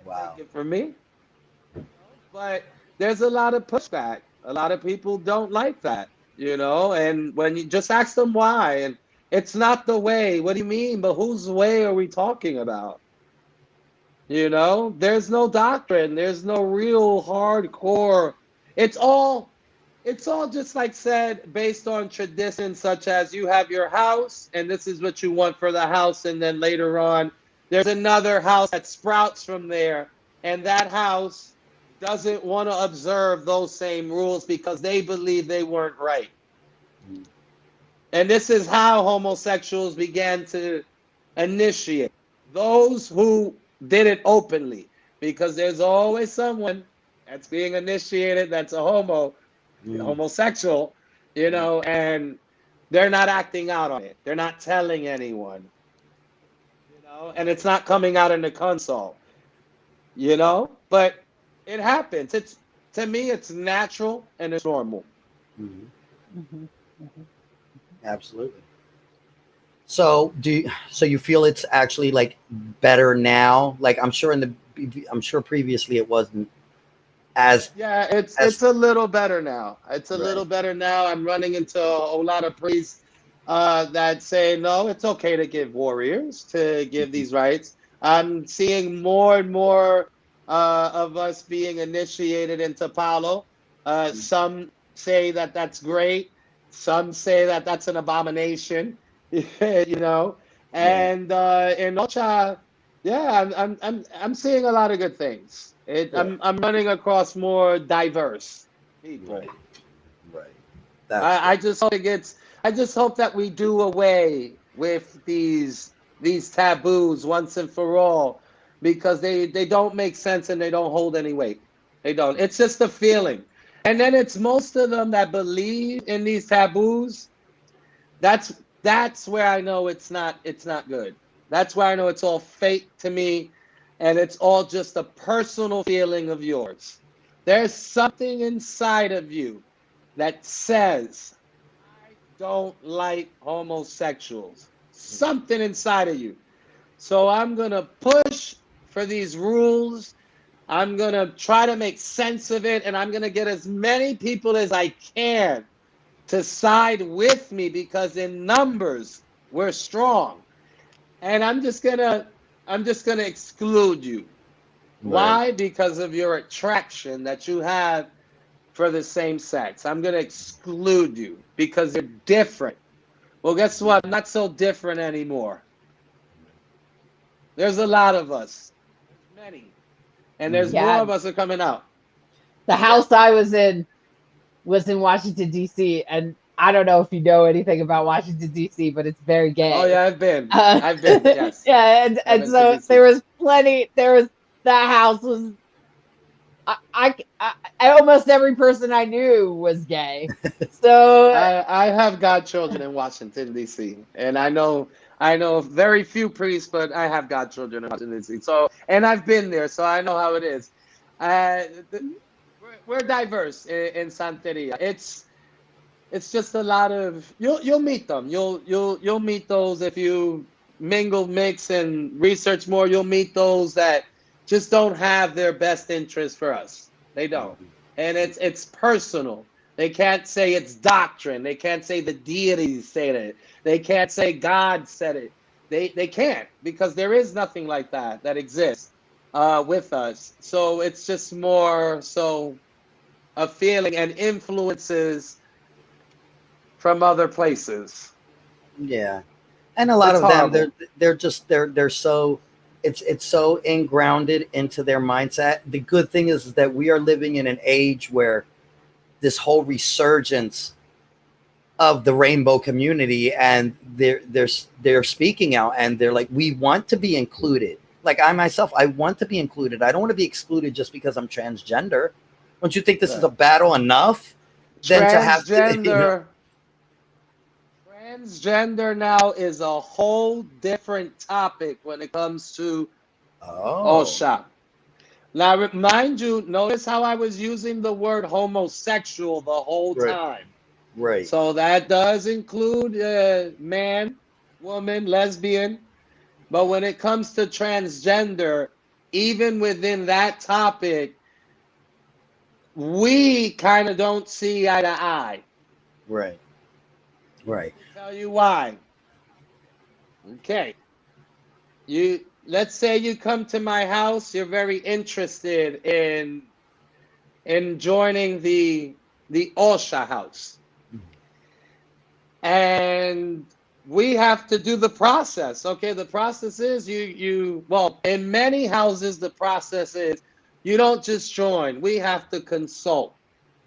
Wow. Take it from me. But there's a lot of pushback. A lot of people don't like that, and when you just ask them why, and it's not the way. What do you mean? But whose way are we talking about? There's no doctrine. There's no real hardcore. It's all just like said based on tradition, such as you have your house and this is what you want for the house. And then later on, there's another house that sprouts from there. And that house doesn't want to observe those same rules because they believe they weren't right. And this is how homosexuals began to initiate. Those who did it openly, because there's always someone that's being initiated that's a homosexual, and they're not acting out on it. They're not telling anyone, and it's not coming out in the console, but it happens. To me, it's natural and it's normal. Absolutely. So so you feel it's actually like better now? Like I'm sure previously it wasn't as. Yeah, it's a little better now. It's a little better now. I'm running into a lot of priests that say, no, it's okay to give warriors, to give these rights. I'm seeing more and more of us being initiated into Palo. Some say that that's great. Some say that that's an abomination. And in Ocha, I'm seeing a lot of good things. I'm running across more diverse people. Right. I just hope that we do away with these taboos once and for all, because they don't make sense and they don't hold any weight. They don't. It's just a feeling. And then it's most of them that believe in these taboos. That's where I know it's not good. That's where I know it's all fake to me, and it's all just a personal feeling of yours. There's something inside of you that says, I don't like homosexuals. Something inside of you. So I'm going to push for these rules. I'm going to try to make sense of it, and I'm going to get as many people as I can to side with me, because in numbers we're strong. And I'm just gonna exclude you. Right. Why? Because of your attraction that you have for the same sex. I'm gonna exclude you because you're different. Well, guess what? I'm not so different anymore. There's a lot of us. There's many. And there's more of us are coming out. The house I was in Washington, D.C., and I don't know if you know anything about Washington, D.C., but it's very gay. Oh, yeah, I've been, yes. Yeah, and so there was that house was, I almost every person I knew was gay. So I have godchildren in Washington, D.C., and I know very few priests, but I have godchildren in Washington, D.C. So, and I've been there, so I know how it is. We're diverse in Santeria. It's just a lot of you'll meet them. You'll meet those if you mix and research more. You'll meet those that just don't have their best interest for us. They don't, and it's personal. They can't say it's doctrine. They can't say the deities said it. They can't say God said it. They can't, because there is nothing like that exists with us. So it's just more so a feeling and influences from other places. Yeah, and a lot of them, they're so it's so ingrounded into their mindset. The good thing is that we are living in an age where this whole resurgence of the rainbow community, and they're speaking out, and they're like, we want to be included. Like I myself, I want to be included. I don't want to be excluded just because I'm transgender. Don't you think this is a battle enough? Then to have to, transgender now is a whole different topic when it comes to OSHA. Now, mind you, notice how I was using the word homosexual the whole time. Right. So that does include man, woman, lesbian. But when it comes to transgender, even within that topic, we kind of don't see eye to eye. Right. Right. I'll tell you why. Okay. Let's say you come to my house, you're very interested in joining the OSHA house. And we have to do the process. Okay, the process is well, in many houses, the process is you don't just join. We have to consult.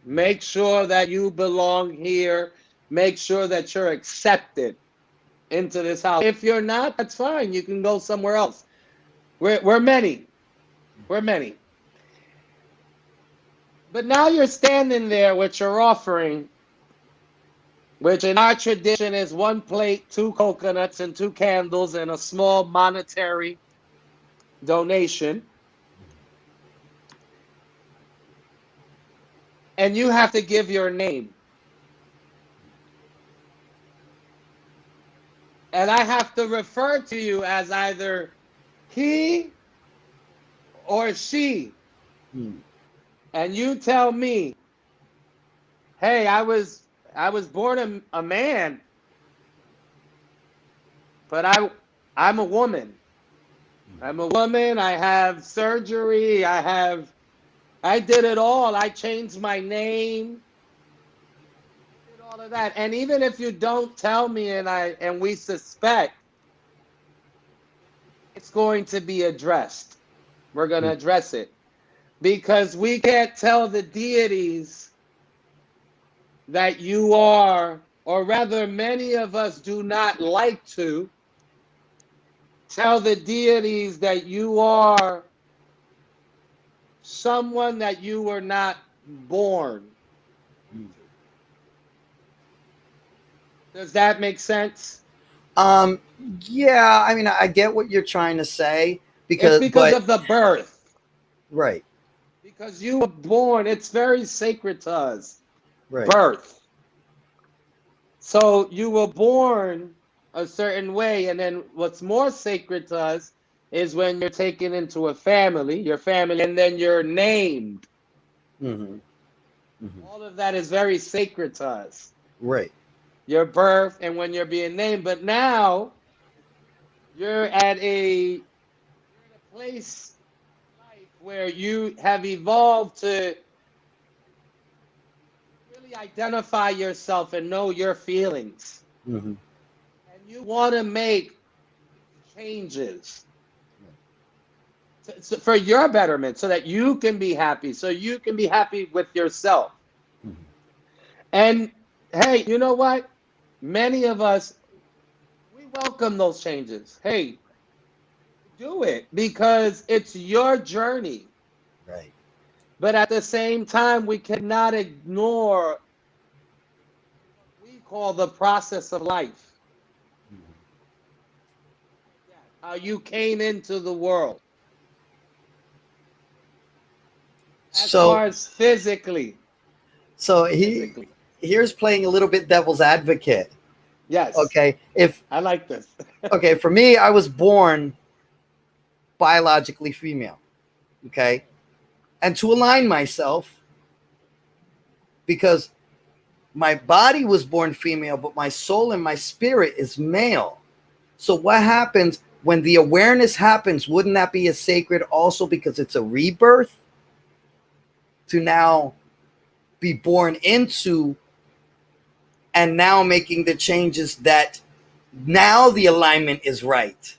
Make sure that you belong here. Make sure that you're accepted into this house. If you're not, that's fine. You can go somewhere else. We're many. We're many. But now you're standing there with your offering, which in our tradition is 1 plate, 2 coconuts, and 2 candles, and a small monetary donation. And you have to give your name. And I have to refer to you as either he or she. And you tell me, hey, I was born a man, but I'm a woman. I'm a woman. I have surgery. I did it all. I changed my name. I did all of that. And even if you don't tell me and we suspect, it's going to be addressed. We're going to address it. Because we can't tell the deities that you are, or rather many of us do not like to tell the deities that you are someone that you were not born. Does that make sense? Yeah, I mean, I get what you're trying to say because of the birth. Right. Because you were born, it's very sacred to us. Right. Birth. So you were born a certain way, and then what's more sacred to us is when you're taken into a family, your family, and then you're named. All of that is very sacred to us. Right. Your birth and when you're being named. But now you're at a place in life where you have evolved to really identify yourself and know your feelings. And you want to make changes for your betterment so that you can be happy, so you can be happy with yourself. And hey, you know what? Many of us, we welcome those changes. Hey, do it because it's your journey. Right. But at the same time, we cannot ignore what we call the process of life. How you came into the world. As far as physically. So here's playing a little bit devil's advocate. Yes. Okay. I like this. Okay, for me, I was born biologically female. Okay. And to align myself, because my body was born female, but my soul and my spirit is male. So what happens when the awareness happens? Wouldn't that be as sacred also because it's a rebirth to now be born into and now making the changes that now the alignment is right?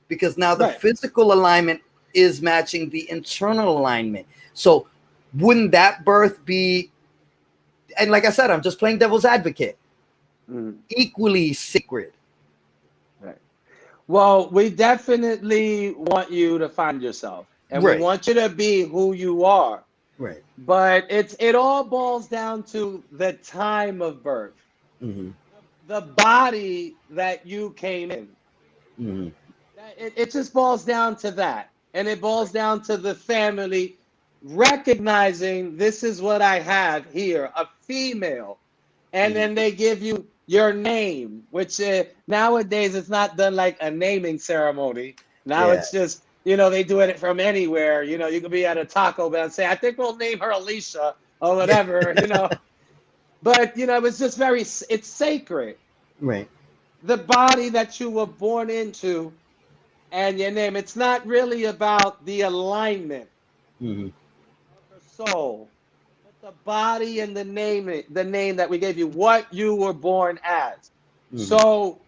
because now the Right. physical alignment is matching the internal alignment. So wouldn't that birth be, and like I said, I'm just playing devil's advocate, equally sacred? Right. Well, we definitely want you to find yourself, and we Right. want you to be who you are. Right. But it all boils down to the time of birth, the body that you came in. It just boils down to that, and it boils down to the family recognizing this is what I have here, a female, and then they give you your name, which nowadays it's not done like a naming ceremony. Now it's just, they do it from anywhere. You could be at a Taco Bell and say, I think we'll name her Alicia or whatever, But, it's just it's sacred. Right. The body that you were born into and your name. It's not really about the alignment of the soul, but the body and the name that we gave you, what you were born as. So,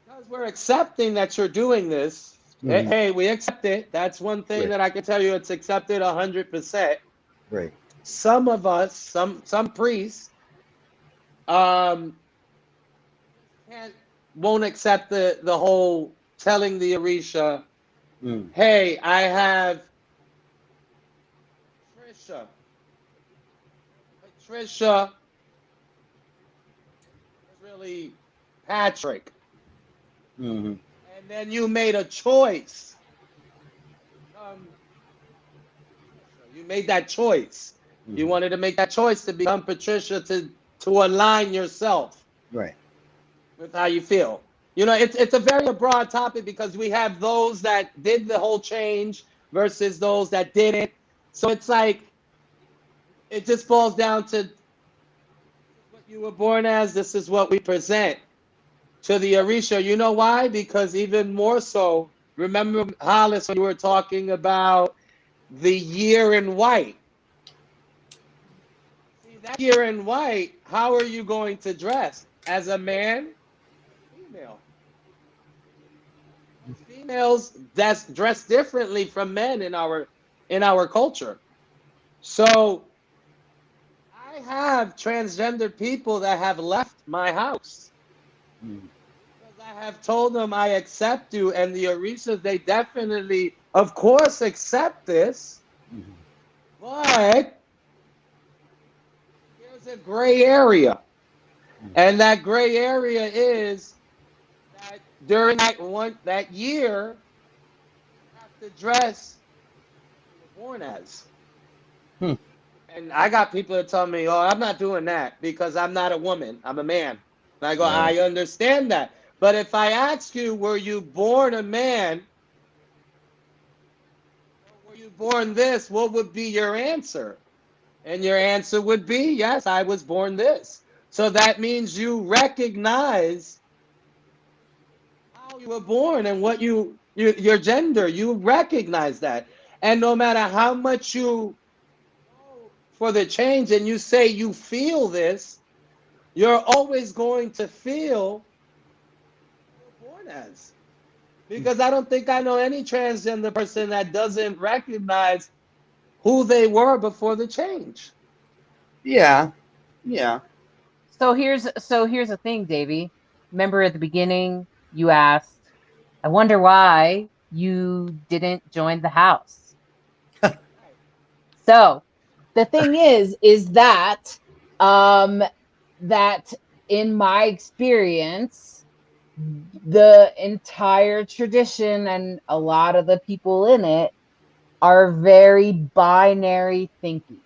because we're accepting that you're doing this, hey, we accept it. That's one thing that I can tell you, it's accepted 100%. Right. Some of us, some priests, won't accept the whole telling the Orisha, hey, I have Patricia is really Patrick. And then you made a choice. You made that choice. You wanted to make that choice to become Patricia, to align yourself. Right. With how you feel. It's a very broad topic because we have those that did the whole change versus those that didn't. So it's like, it just falls down to what you were born as. This is what we present to the Orisha. You know why? Because even more so, remember, Hollis, when you were talking about the year in white. See, that year in white, how are you going to dress? As a man? Female. Females that's dressed differently from men in our culture. So I have transgender people that have left my house because I have told them I accept you, and the Orishas, they definitely, of course, accept this, but there's a gray area. And that gray area is that during that year, you have to dress what you were born as. And I got people that tell me, oh, I'm not doing that because I'm not a woman, I'm a man. And I go, I understand that. But if I ask you, were you born a man? Or were you born this? What would be your answer? And your answer would be, yes, I was born this. So that means you recognize how you were born and what your gender. You recognize that. And no matter how much you go for the change and you say you feel this, you're always going to feel what you're born as. Because I don't think I know any transgender person that doesn't recognize who they were before the change. Yeah. So here's the thing, Davie. Remember at the beginning you asked, I wonder why you didn't join the house. So the thing is that that in my experience, the entire tradition and a lot of the people in it are very binary thinking.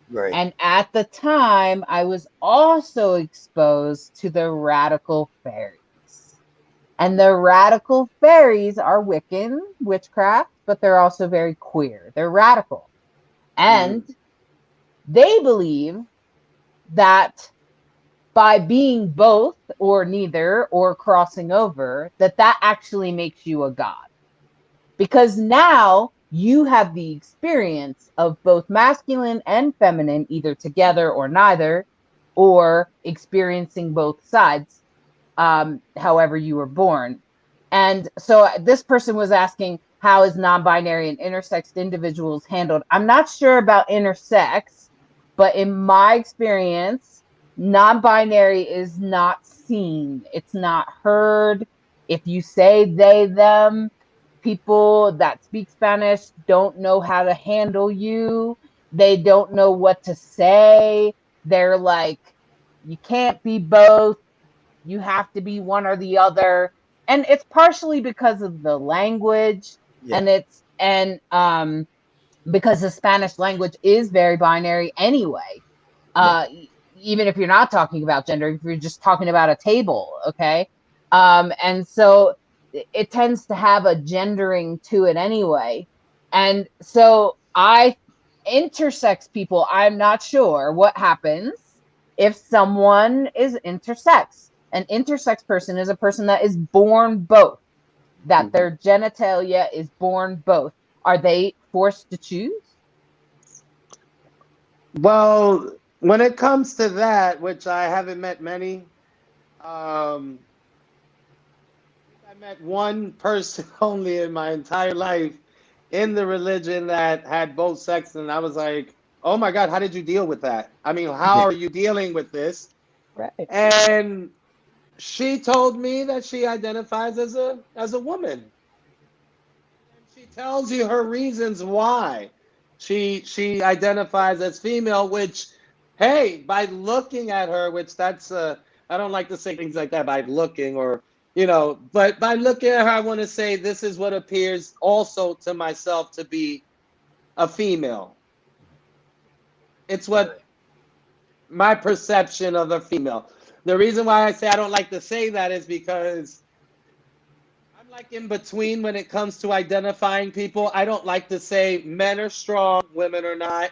Right. And at the time, I was also exposed to the radical fairies. And the radical fairies are Wiccan witchcraft, but they're also very queer. They're radical. And they believe that by being both or neither or crossing over, that actually makes you a god. Because now you have the experience of both masculine and feminine, either together or neither, or experiencing both sides, however you were born. And so this person was asking, how is non-binary and intersexed individuals handled? I'm not sure about intersex, but in my experience, non-binary is not seen. It's not heard. If you say they, them, people that speak Spanish don't know how to handle you. They don't know what to say. They're like, you can't be both. You have to be one or the other. And it's partially because of the language, Yeah. and because the Spanish language is very binary anyway. Yeah. Even if you're not talking about gender, if you're just talking about a table, okay? And so it tends to have a gendering to it anyway. And so intersex people, I'm not sure what happens if someone is intersex. An intersex person is a person that is born both, that their genitalia is born both. Are they forced to choose? Well, when it comes to that, which I haven't met many, I met one person only in my entire life in the religion that had both sexes, and I was like, "Oh my God, how did you deal with that? I mean, how Yeah. are you dealing with this?" Right. And she told me that she identifies as a woman, and she tells you her reasons why she identifies as female. Which, hey, by looking at her, which that's I don't like to say things like that by looking or but by looking at her, I want to say this is what appears also to myself to be a female. It's what my perception of a female. The reason why I say I don't like to say that is because I'm like in between when it comes to identifying people. I don't like to say men are strong, women are not.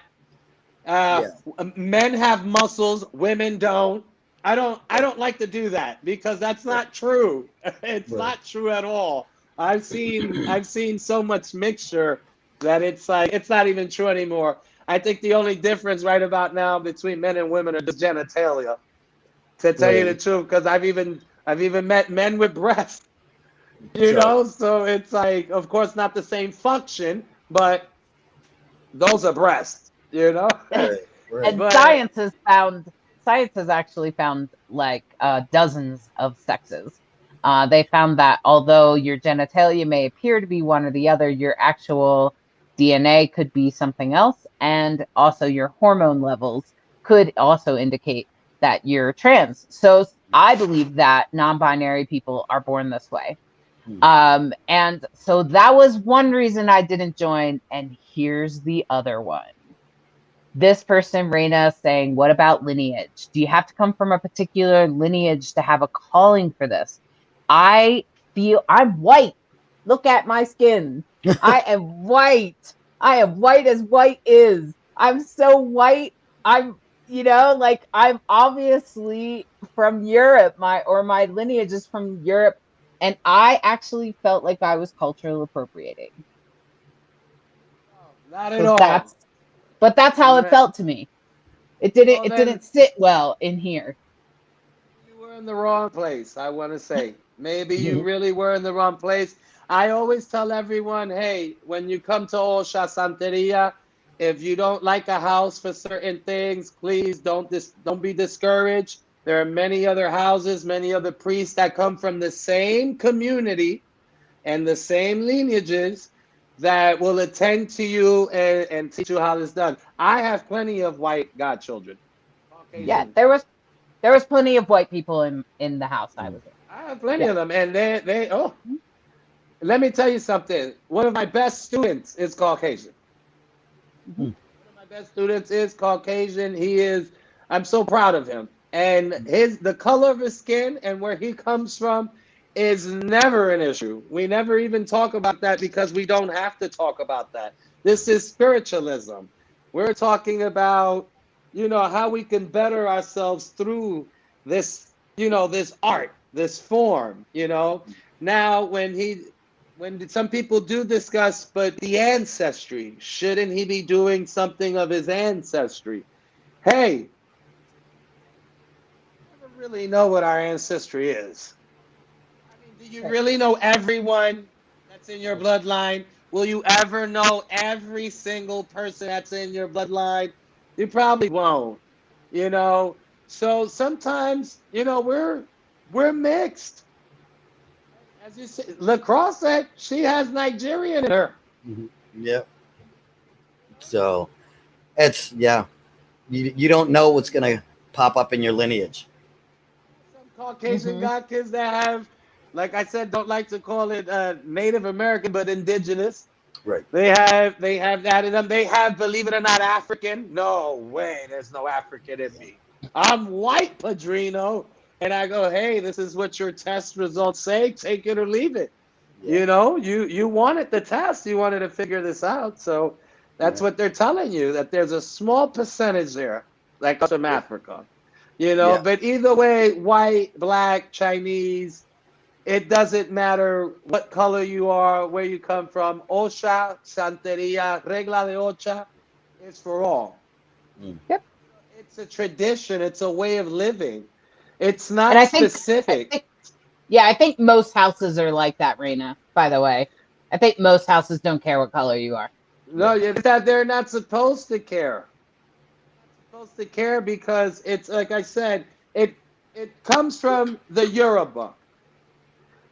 Yeah. Men have muscles, women don't. I don't like to do that because that's Right. not true. It's Right. not true at all. I've seen so much mixture that it's like it's not even true anymore. I think the only difference right about now between men and women are just genitalia. To tell you the Right. truth, because I've even met men with breasts, Sure. so it's like, of course, not the same function, but those are breasts. Right. Right. And But science has actually found like dozens of sexes. They found that although your genitalia may appear to be one or the other, your actual DNA could be something else, and also your hormone levels could also indicate that you're trans. So I believe that non-binary people are born this way. And so that was one reason I didn't join, and here's the other one. This person, Raina, saying, what about lineage? Do you have to come from a particular lineage to have a calling for this? I feel I'm white. Look at my skin. I am white. I am white as white is. I'm so white. I'm obviously from Europe. My lineage is from Europe. And I actually felt like I was cultural appropriating. not at So all. that's how it felt to me. It didn't Well, it then didn't sit well in here. you were in the wrong place, I want to say. Maybe you really were in the wrong place. I always tell everyone, hey, when you come to Osha Santeria, if you don't like a house for certain things, please don't be discouraged. There are many other houses, many other priests that come from the same community and the same lineages that will attend to you and teach you how this is done. I have plenty of white godchildren, Yeah, Caucasian. there was plenty of white people in the house I was in. I have plenty Yeah. of them, and let me tell you something. One of my best students is Caucasian. Mhm. One of my best students is Caucasian. I'm so proud of him. And the color of his skin and where he comes from is never an issue. We never even talk about that because we don't have to talk about that. This is spiritualism. We're talking about, how we can better ourselves through this art, this form. Now, when some people do discuss, but the ancestry, shouldn't he be doing something of his ancestry? Hey, we never really know what our ancestry is. I mean, Do you really know everyone that's in your bloodline? Will you ever know every single person that's in your bloodline? You probably won't. You know, so sometimes, we're mixed. As you said, LeKross said she has Nigerian in her. Yeah. So it's you don't know what's gonna pop up in your lineage. Some Caucasian got kids that have, like I said, don't like to call it Native American, but indigenous. Right. They have that in them. They have, believe it or not, African. No way, there's no African in me. I'm white, Padrino. And I go, hey, this is what your test results say. Take it or leave it. Yeah. You wanted the test. You wanted to figure this out. So that's what they're telling you, that there's a small percentage there, like us from Africa. But either way, white, black, Chinese, it doesn't matter what color you are, where you come from. Osha, Santeria, Regla de Ocha is for all. Yep. It's a tradition. It's a way of living. It's And not I think, specific. I think most houses are like that, Raina, by the way. I think most houses don't care what color you are. No, it's that they're not supposed to care. They're not supposed to care because it's, like I said, it comes from the Yoruba.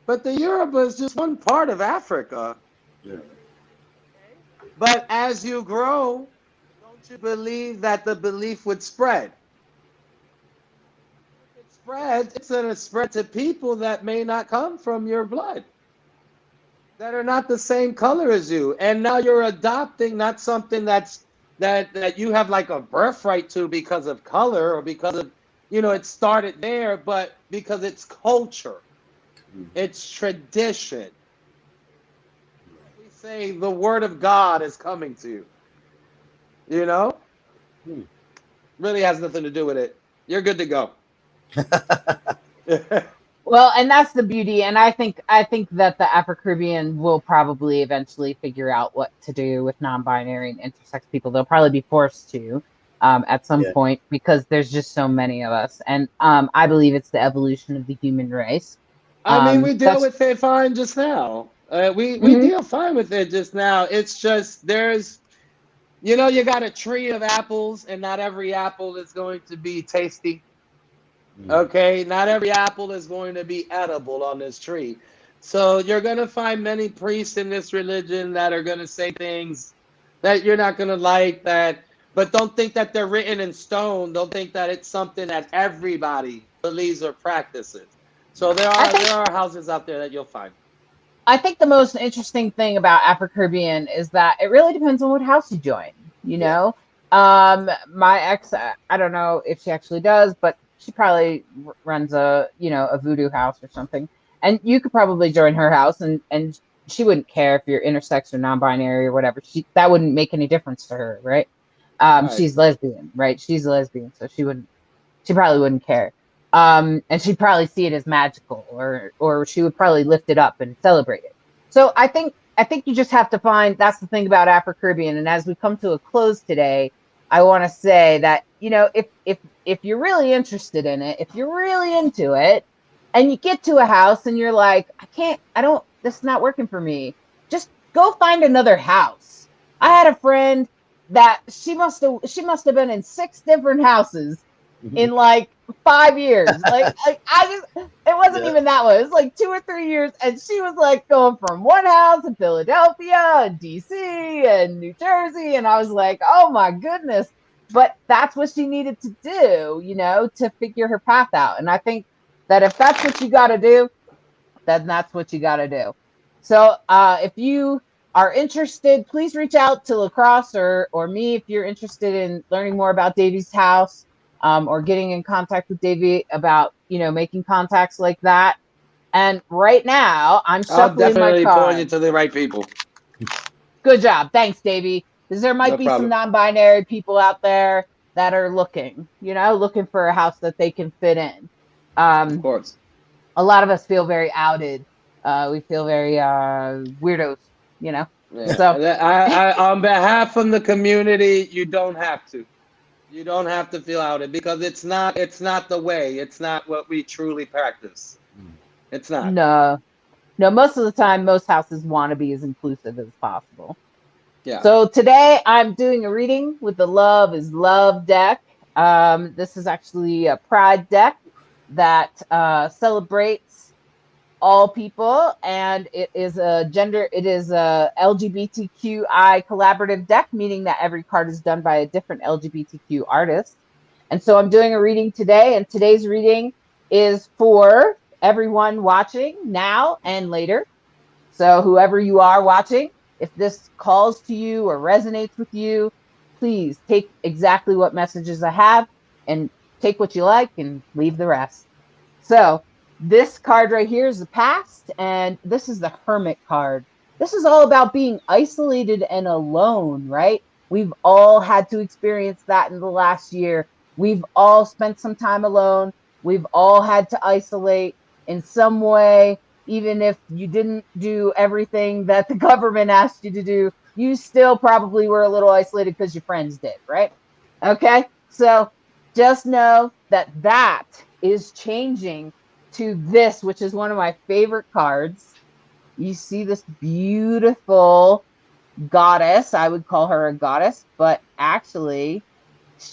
But the Yoruba is just one part of Africa. Yeah. But as you grow, don't you believe that the belief would spread? If it spreads, it's going to spread to people that may not come from your blood, that are not the same color as you. And now you're adopting not something that you have like a birthright to because of color or because of, it started there, but because it's culture. It's tradition. We say the word of God is coming to you. Really has nothing to do with it. You're good to go. Well, and that's the beauty. And I think that the Afro-Caribbean will probably eventually figure out what to do with non-binary and intersex people. They'll probably be forced to at some point, because there's just so many of us. And I believe it's the evolution of the human race. I mean, we deal with it fine just now. We deal fine with it just now. It's just there's, you got a tree of apples, and not every apple is going to be tasty. Okay, not every apple is going to be edible on this tree. So you're going to find many priests in this religion that are going to say things that you're not going to like, but don't think that they're written in stone. Don't think that it's something that everybody believes or practices. So there are houses out there that you'll find. I think the most interesting thing about Afro-Caribbean is that it really depends on what house you join. My ex, I don't know if she actually does, but she probably runs a voodoo house or something. And you could probably join her house, and she wouldn't care if you're intersex or non-binary or whatever. That wouldn't make any difference to her, right? Right. She's lesbian, right? She's a lesbian, so she probably wouldn't care. And she'd probably see it as magical, or she would probably lift it up and celebrate it. So I think you just have to find, that's the thing about Afro-Caribbean. And as we come to a close today, I want to say that, if you're really interested in it, if you're really into it, and you get to a house and you're like, this is not working for me, just go find another house. I had a friend that she must have been in 6 different houses in like 5 years. It wasn't even that long. It was like 2 or 3 years. And she was like going from one house in Philadelphia and DC and New Jersey. And I was like, oh my goodness. But that's what she needed to do, to figure her path out. And I think that if that's what you got to do, then that's what you got to do. So if you are interested, please reach out to LeKross or me if you're interested in learning more about Davie's house. Or getting in contact with Davie about, making contacts like that. And right now, I'm shuffling my cards. I'll definitely point you to the right people. Good job. Thanks, Davie. Because there might be some non-binary people out there that are looking for a house that they can fit in. Of course. A lot of us feel very outed. We feel very weirdos, Yeah. So I on behalf of the community, you don't have to. You don't have to feel outed, because it's not the way. It's not what we truly practice. It's not. No. No, most of the time, most houses want to be as inclusive as possible. Yeah. So today I'm doing a reading with the Love is Love deck. This is actually a pride deck that celebrates all people, and it is a LGBTQI collaborative deck, meaning that every card is done by a different LGBTQ artist. And so I'm doing a reading today, and today's reading is for everyone watching now and later. So whoever you are watching, if this calls to you or resonates with you, please take exactly what messages I have and take what you like and leave the rest. So this card right here is the past, and this is the Hermit card. This is all about being isolated and alone, right? We've all had to experience that in the last year. We've all spent some time alone. We've all had to isolate in some way. Even if you didn't do everything that the government asked you to do, you still probably were a little isolated because your friends did, right? Okay, so just know that that is changing to this, which is one of my favorite cards. You see this beautiful goddess. I would call her a goddess, but actually,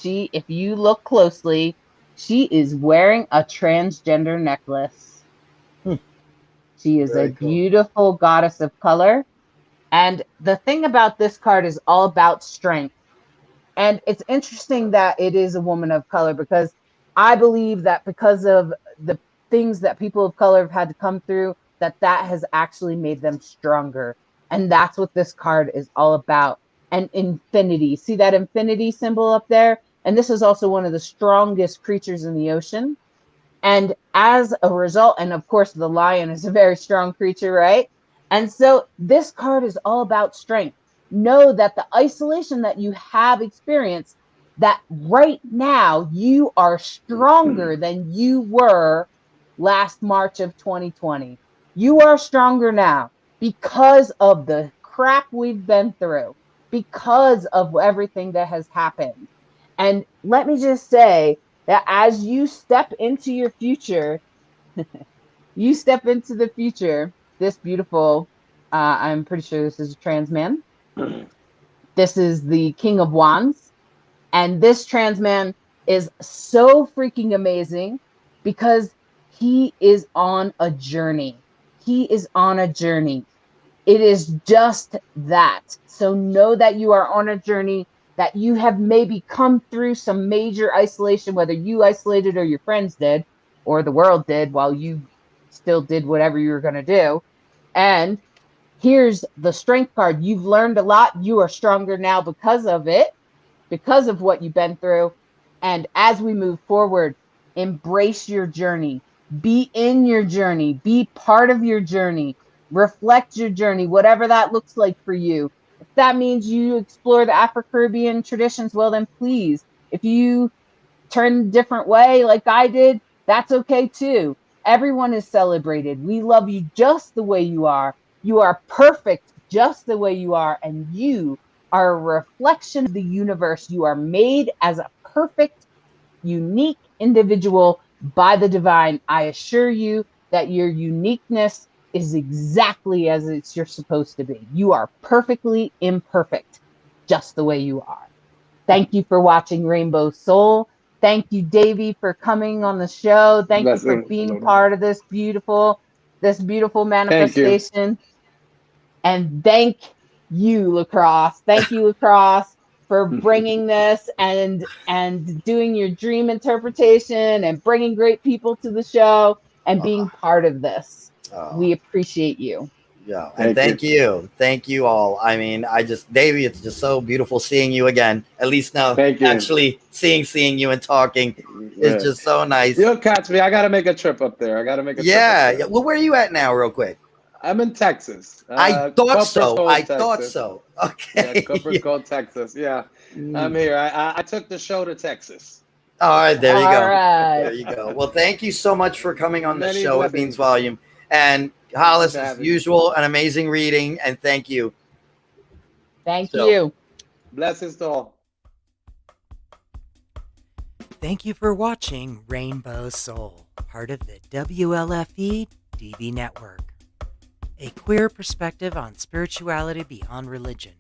if you look closely, she is wearing a transgender necklace. She is Very a cool. beautiful goddess of color. And the thing about this card is all about strength. And it's interesting that it is a woman of color, because I believe that because of the things that people of color have had to come through, that has actually made them stronger. And that's what this card is all about. And infinity. See that infinity symbol up there? And this is also one of the strongest creatures in the ocean. And as a result, and of course, the lion is a very strong creature, right? And so this card is all about strength. Know that the isolation that you have experienced, that right now you are stronger than you were last March of 2020. You are stronger now because of the crap we've been through, because of everything that has happened. And let me just say, that as you step into your future, you step into the future, this beautiful, I'm pretty sure this is a trans man. This is the King of Wands. And this trans man is so freaking amazing because he is on a journey. He is on a journey. It is just that. So know that you are on a journey, that you have maybe come through some major isolation, whether you isolated or your friends did, or the world did while you still did whatever you were going to do. And here's the strength card. You've learned a lot. You are stronger now because of it, because of what you've been through. And as we move forward, embrace your journey. Be in your journey. Be part of your journey. Reflect your journey, whatever that looks like for you. If that means you explore the Afro-Caribbean traditions, well, then please. If you turn a different way like I did, that's okay too. Everyone is celebrated. We love you just the way you are. You are perfect just the way you are, and you are a reflection of the universe. You are made as a perfect, unique individual by the divine. I assure you that your uniqueness is exactly as you're supposed to be. You are perfectly imperfect, just the way you are. Thank you for watching Rainbow Soul. Thank you, Davie, for coming on the show. Thank you for being part of this beautiful manifestation. And thank you, LeKross. Thank you, LeKross, for bringing this and doing your dream interpretation and bringing great people to the show and being part of this. We appreciate you. Yeah, and thank you all. I mean, Davie, it's just so beautiful seeing you again. At least now, actually seeing you and talking is just so nice. You'll catch me. I gotta make a trip up there. Yeah. Well, where are you at now, real quick? I'm in Texas. I thought so. Okay. Yeah, Cooper's Cove, Texas. Yeah, I'm here. I took the show to Texas. All right, there you go. Right. There you go. Well, thank you so much for coming on the show. It means volume. And Hollis, as usual, an amazing reading, and thank you. Thank you. Blessings to all. Thank you for watching Rainbow Soul, part of the WLFE DB Network. a queer perspective on spirituality beyond religion.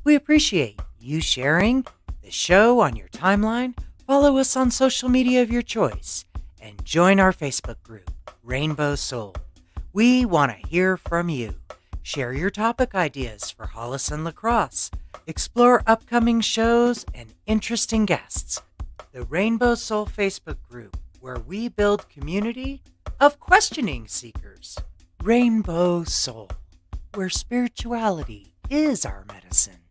We appreciate you sharing the show on your timeline. Follow us on social media of your choice and join our Facebook group, Rainbow Soul. We want to hear from you. Share your topic ideas for Hollis and LeKross. Explore upcoming shows and interesting guests. The Rainbow Soul Facebook group, where we build community of questioning seekers. Rainbow Soul, where spirituality is our medicine.